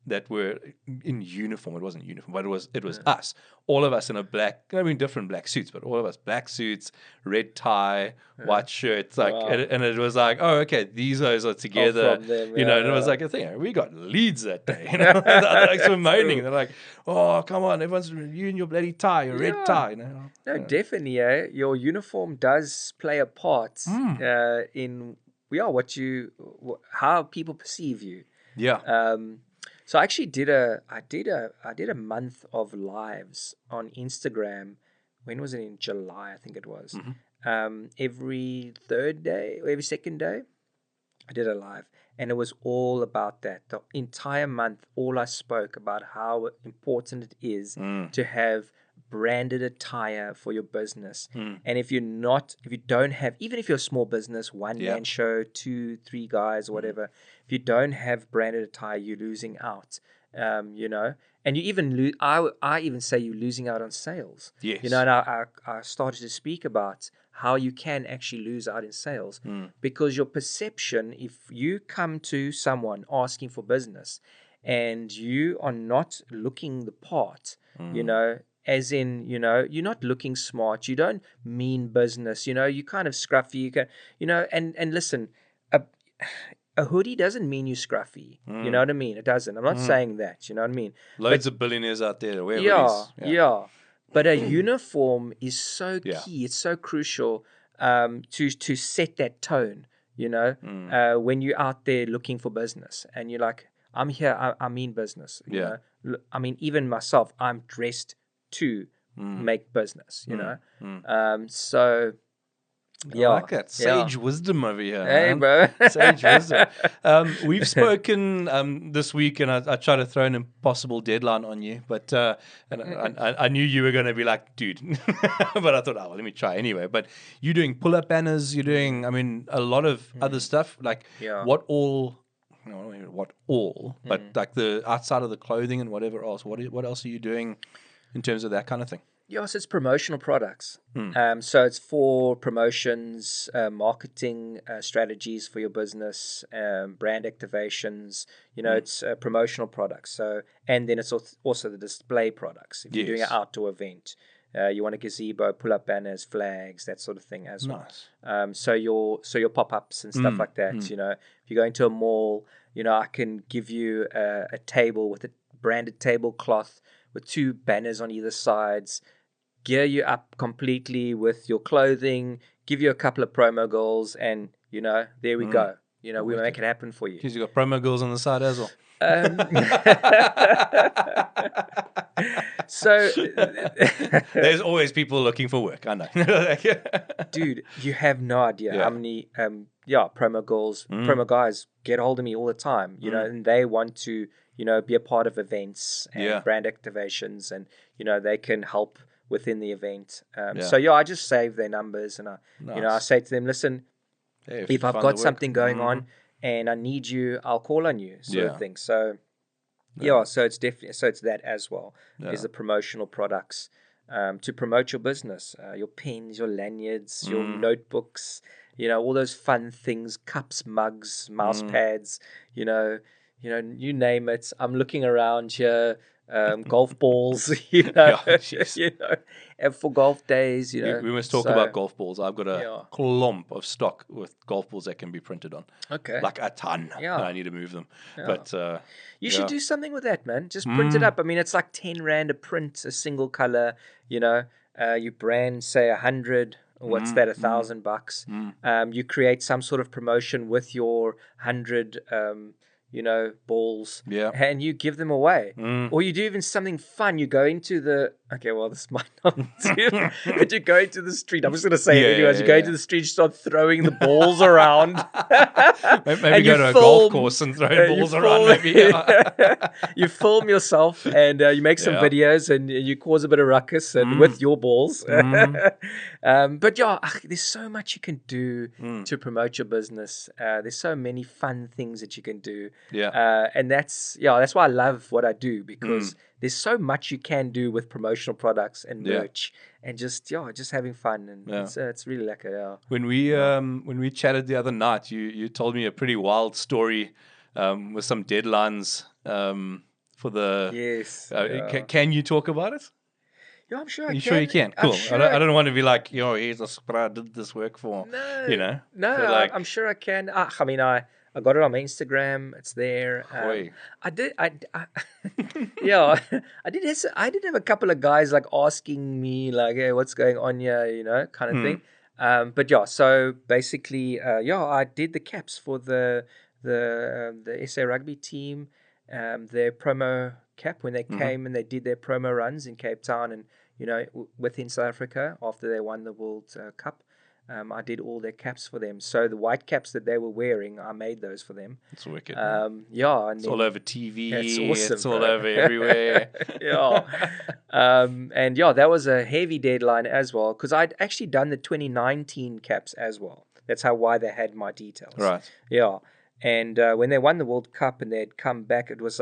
Speaker 3: that were in uniform, it wasn't uniform, but it was us. All of us in a black, different black suits, but all of us black suits, red tie, white shirts, like, and it was like, oh, okay, these guys are together,
Speaker 2: them,
Speaker 3: and it was like a thing. We got leads that day, the other oaks were moaning. They're like, oh, come on, everyone's you and your bloody tie, your red tie.
Speaker 2: No, definitely, your uniform does play a part in how people perceive you.
Speaker 3: Yeah.
Speaker 2: So I actually did a month of lives on Instagram. When was it? In July, I think it was. Every third day or every second day, I did a live, and it was all about that. The entire month, all I spoke about how important it is to have branded attire for your business. And if you don't have, even if you're a small business, one-man show, 2-3 guys, whatever, if you don't have branded attire, you're losing out. you know, and you even I even say you're losing out on sales.
Speaker 3: Yes.
Speaker 2: You know, and I started to speak about how you can actually lose out in sales because your perception, if you come to someone asking for business and you are not looking the part, you know, as in, you know, you're not looking smart, you don't mean business, you know, you kind of scruffy, you can, you know, and listen, a hoodie doesn't mean you scruffy. You know what I mean? It doesn't. I'm not saying that. You know what I mean?
Speaker 3: Loads of billionaires out there that wear
Speaker 2: Yeah,
Speaker 3: hoodies.
Speaker 2: yeah. But a uniform is so
Speaker 3: Yeah.
Speaker 2: key. It's so crucial to set that tone. You know, when you're out there looking for business, and you're like, I'm here. I mean business. You
Speaker 3: Yeah.
Speaker 2: know, I mean even myself. I'm dressed to make business. You know, so yeah,
Speaker 3: I like that. Sage wisdom over here,
Speaker 2: Hey,
Speaker 3: man.
Speaker 2: bro.
Speaker 3: Sage wisdom. We've spoken this week, and I tried to throw an impossible deadline on you, but and I knew you were going to be like, dude. But I thought, oh, well, let me try anyway. But you're doing pull-up banners. You're doing, I mean, a lot of other stuff. Like,
Speaker 2: Yeah.
Speaker 3: what all? No, what all? But like the outside of the clothing and whatever else. What else are you doing in terms of that kind of thing?
Speaker 2: Yes, it's promotional products. So it's for promotions, marketing strategies for your business, brand activations. You know, it's promotional products. So, and then it's also the display products. If you're doing an
Speaker 3: Yes.
Speaker 2: outdoor event, you want a gazebo, pull-up banners, flags, that sort of thing as well.
Speaker 3: Nice.
Speaker 2: So your pop-ups and stuff like that. You know, if you go into a mall, you know, I can give you a table with a branded tablecloth with 2 banners on either sides. Gear you up completely with your clothing, give you a couple of promo goals, and you know, there we go. You know, we make it happen for you.
Speaker 3: Because you got promo girls on the side as well.
Speaker 2: So
Speaker 3: there's always people looking for work. I know.
Speaker 2: Dude, you have no idea how many promo goals, promo guys get a hold of me all the time. You know, and they want to, you know, be a part of events and brand activations, and you know, they can help within the event. So I just save their numbers, and you know, I say to them, listen, if I've got something going on and I need you, I'll call on you, sort of thing. So so it's definitely, so it's that as well. There's the promotional products to promote your business, your pens, your lanyards, your notebooks, you know, all those fun things, cups, mugs, mouse pads, you know, you name it. I'm looking around here. Golf balls, you know, you know, and for golf days, you know.
Speaker 3: We must talk about golf balls. I've got a clump of stock with golf balls that can be printed on.
Speaker 2: Okay.
Speaker 3: Like a ton.
Speaker 2: Yeah.
Speaker 3: And I need to move them. But
Speaker 2: you should do something with that, man. Just print it up. I mean, it's like 10 Rand a print, a single color, you know. You brand, say, 100. What's that? $1,000. You create some sort of promotion with your 100 you know, balls, and you give them away. Or you do even something fun. You go into the, okay, well, this might not do, but you go into the street. I'm just going to say it anyways. You go into the street, start throwing the balls around.
Speaker 3: Maybe go to a golf course and throw balls around. Maybe.
Speaker 2: You film yourself and you make some videos and you cause a bit of ruckus and with your balls. But there's so much you can do to promote your business. There's so many fun things that you can do. And that's why I love what I do, because there's so much you can do with promotional products and merch and just having fun, and it's really like
Speaker 3: when we chatted the other night, you told me a pretty wild story with some deadlines for the can you talk about it?
Speaker 2: Yeah, I'm sure I
Speaker 3: Are you
Speaker 2: can.
Speaker 3: sure you can? Cool.
Speaker 2: Sure
Speaker 3: I don't want to be like, here's a spot I did this work for.
Speaker 2: No,
Speaker 3: you know?
Speaker 2: No,
Speaker 3: like,
Speaker 2: I'm sure I can. I mean, I got it on my Instagram. It's there. I did have a couple of guys like asking me like, hey, what's going on here, you know, kind of thing. But so basically, I did the caps for the SA rugby team, their promo cap when they came and they did their promo runs in Cape Town and, you know, within South Africa after they won the World Cup. I did all their caps for them. So the white caps that they were wearing, I made those for them.
Speaker 3: It's wicked.
Speaker 2: And
Speaker 3: it's all over TV.
Speaker 2: It's awesome.
Speaker 3: It's all over everywhere.
Speaker 2: And that was a heavy deadline as well, because I'd actually done the 2019 caps as well. That's why they had my details.
Speaker 3: Right.
Speaker 2: Yeah. And when they won the World Cup and they had come back, it was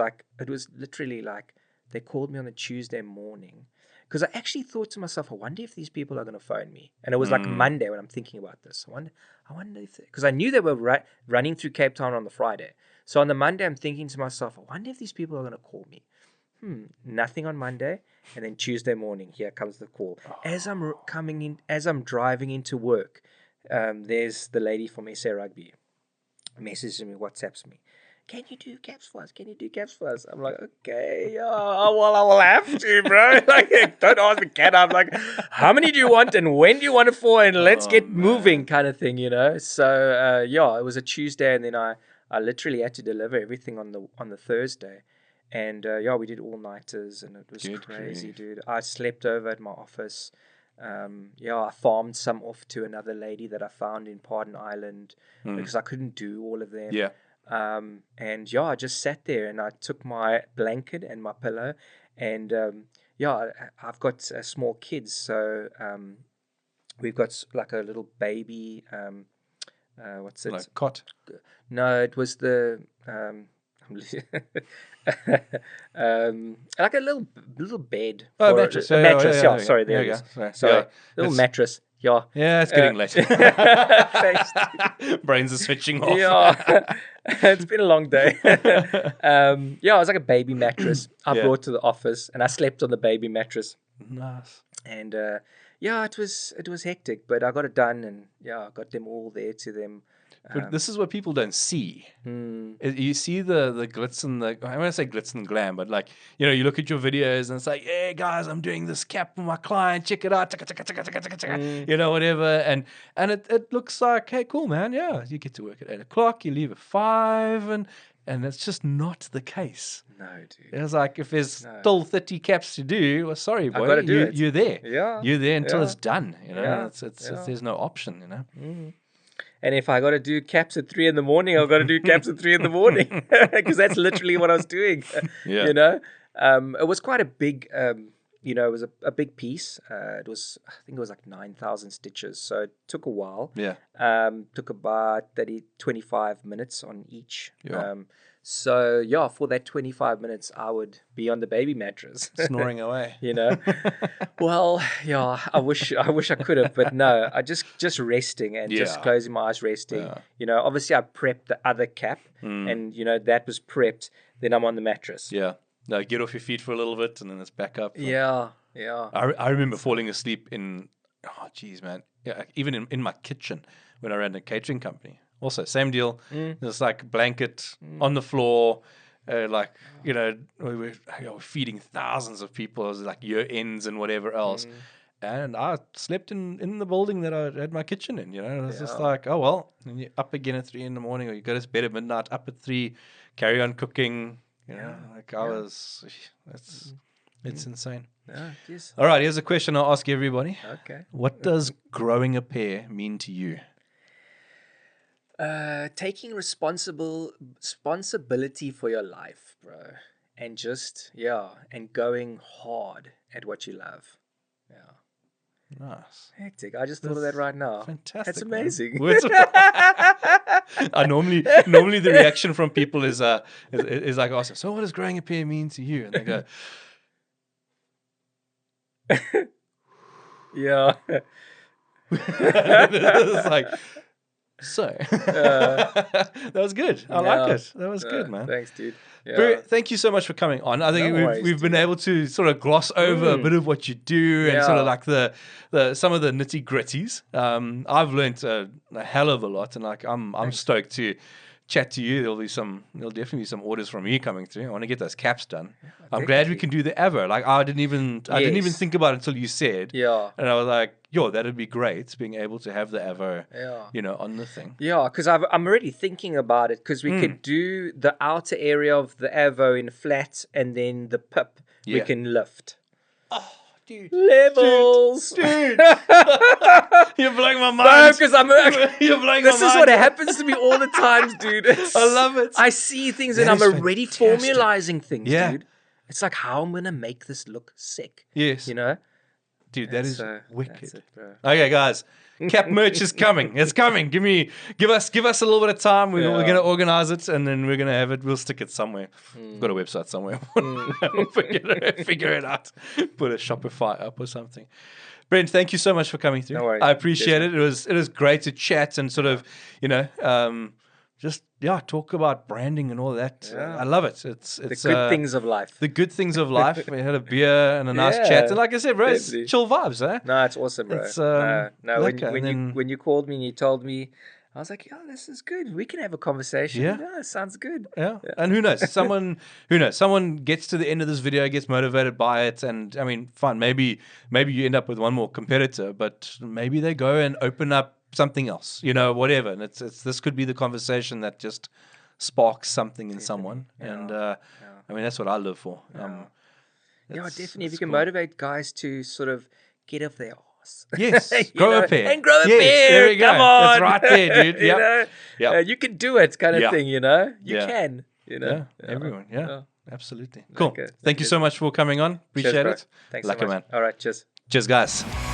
Speaker 2: literally like they called me on a Tuesday morning. Because I actually thought to myself, I wonder if these people are going to phone me. And it was like Monday when I'm thinking about this. I wonder if, because I knew they were running through Cape Town on the Friday. So on the Monday, I'm thinking to myself, I wonder if these people are going to call me. Nothing on Monday. And then Tuesday morning, here comes the call. As I'm driving into work, there's the lady from SA Rugby. Messages me, WhatsApps me. Can you do caps for us? Can you do caps for us? I'm like, okay, well, I will have to, bro. Like, don't ask me, can I? I'm like, how many do you want and when do you want it for? And let's get moving, kind of thing, you know. So it was a Tuesday, and then I literally had to deliver everything on the Thursday, and we did all nighters, and it was crazy, dude. I slept over at my office. I farmed some off to another lady that I found in Pardon Island because I couldn't do all of them.
Speaker 3: Yeah.
Speaker 2: I just sat there and I took my blanket and my pillow, and I've got small kids, so we've got like a little baby. What's it?
Speaker 3: Like cot.
Speaker 2: No, it was the like a little bed.
Speaker 3: Mattress.
Speaker 2: A mattress.
Speaker 3: Yeah.
Speaker 2: Sorry, there it is. Sorry, little mattress. Yeah.
Speaker 3: Yeah, it's getting late.
Speaker 2: Thanks.
Speaker 3: Brains are switching off.
Speaker 2: Yeah, it's been a long day. It was like a baby mattress I brought to the office, and I slept on the baby mattress.
Speaker 3: Nice.
Speaker 2: And it was hectic, but I got it done, and I got them all there to them.
Speaker 3: But this is what people don't see. You see the glitz and I want to say glitz and glam, but like, you know, you look at your videos and it's like, hey guys, I'm doing this cap for my client, check it out, you know, whatever. And it looks like, hey, cool, man. Yeah, you get to work at 8 o'clock, you leave at 5, and it's just not the case.
Speaker 2: No, dude.
Speaker 3: It's like, if there's still 30 caps to do, well, sorry, boy, you're there.
Speaker 2: Yeah.
Speaker 3: You're there until it's done. You know, there's no option, you know.
Speaker 2: And if I got to do caps at 3 a.m, I've got to do caps at 3 a.m, because that's literally what I was doing.
Speaker 3: Yeah.
Speaker 2: You know, it was quite a big, it was a big piece. I think it was like 9,000 stitches. So it took a while.
Speaker 3: Yeah.
Speaker 2: Took about 25 minutes on each.
Speaker 3: Yeah.
Speaker 2: For that 25 minutes, I would be on the baby mattress,
Speaker 3: snoring away.
Speaker 2: You know, well, I wish I could have, but no, I just resting and just closing my eyes, resting. Yeah. You know, obviously I prepped the other cap, and you know that was prepped. Then I'm on the mattress.
Speaker 3: Yeah, no, get off your feet for a little bit, and then it's back up.
Speaker 2: Yeah.
Speaker 3: I remember falling asleep in, man, even in my kitchen when I ran a catering company. Also, same deal. There's like blanket on the floor. We were feeding thousands of people. It was like year ends and whatever else. And I slept in the building that I had my kitchen in. You know, it was just like, oh well. And you're up again at 3 a.m, or you go to bed at midnight. Up at 3, carry on cooking. You know, it's insane.
Speaker 2: Yeah, it is.
Speaker 3: All right, here's a question I'll ask everybody.
Speaker 2: Okay.
Speaker 3: What does growing a pair mean to you?
Speaker 2: Taking responsibility for your life, bro, and just and going hard at what you love.
Speaker 3: Nice.
Speaker 2: Hectic. I just thought of that right now.
Speaker 3: Fantastic.
Speaker 2: That's amazing.
Speaker 3: I normally the reaction from people is like, oh, so what does growing a pair mean to you? And they go,
Speaker 2: yeah.
Speaker 3: It's like, so that was good. I like it. That was good, man.
Speaker 2: Thanks, dude.
Speaker 3: Thank you so much for coming on. I think we've been able to sort of gloss over a bit of what you do and sort of like the some of the nitty gritties. I've learned a hell of a lot, and like I'm stoked to chat to you. There'll definitely be some orders from you coming through. I want to get those caps done. I'm glad we can do the Avo. Like I didn't even think about it until you said.
Speaker 2: Yeah.
Speaker 3: And I was like, that'd be great, being able to have the Avo, on the thing.
Speaker 2: Yeah, because I'm already thinking about it, because we could do the outer area of the Avo in flat, and then the pip we can lift.
Speaker 3: Oh, dude.
Speaker 2: Levels.
Speaker 3: Dude. You're blowing my mind.
Speaker 2: Because
Speaker 3: You're blowing
Speaker 2: this
Speaker 3: my
Speaker 2: is
Speaker 3: mind.
Speaker 2: what happens to me all the time, dude.
Speaker 3: I love it.
Speaker 2: I see things and I'm already formalizing things, dude. It's like, how I'm going to make this look sick.
Speaker 3: Yes.
Speaker 2: You know?
Speaker 3: Dude, that is
Speaker 2: That's
Speaker 3: wicked.
Speaker 2: it, bro.
Speaker 3: Okay, guys. Cap merch is coming. It's coming. Give us a little bit of time. We're gonna organize it, and then we're gonna have it. We'll stick it somewhere. We've got a website somewhere. We'll figure it out. Put a Shopify up or something. Brent, thank you so much for coming through.
Speaker 2: No worries.
Speaker 3: I appreciate it. It was great to chat and sort of, just talk about branding and all that. I love it. It's
Speaker 2: the good things of life.
Speaker 3: The good things of life. We had a beer and a nice chat, and like I said, bro, it's chill vibes, eh?
Speaker 2: No, it's awesome, bro.
Speaker 3: It's,
Speaker 2: when you called me and you told me, I was like, this is good. We can have a conversation.
Speaker 3: Yeah,
Speaker 2: it sounds good.
Speaker 3: Yeah. And who knows? Someone gets to the end of this video, gets motivated by it, and I mean, fine. Maybe you end up with one more competitor, but maybe they go and open up something else, whatever. And it's this could be the conversation that just sparks something in someone. And I mean, that's what I live for.
Speaker 2: Definitely. If you can motivate guys to sort of get off their ass.
Speaker 3: Yes, grow a pair.
Speaker 2: And grow a pair.
Speaker 3: There we go.
Speaker 2: Come on.
Speaker 3: That's right there, dude. Yep.
Speaker 2: You can do it kind of thing, You can.
Speaker 3: Everyone. Yeah. Absolutely. Cool.
Speaker 2: Okay.
Speaker 3: Thank you so much for coming on. Appreciate it.
Speaker 2: Thanks
Speaker 3: Lucky,
Speaker 2: so much.
Speaker 3: man.
Speaker 2: All right. Cheers.
Speaker 3: Cheers, guys.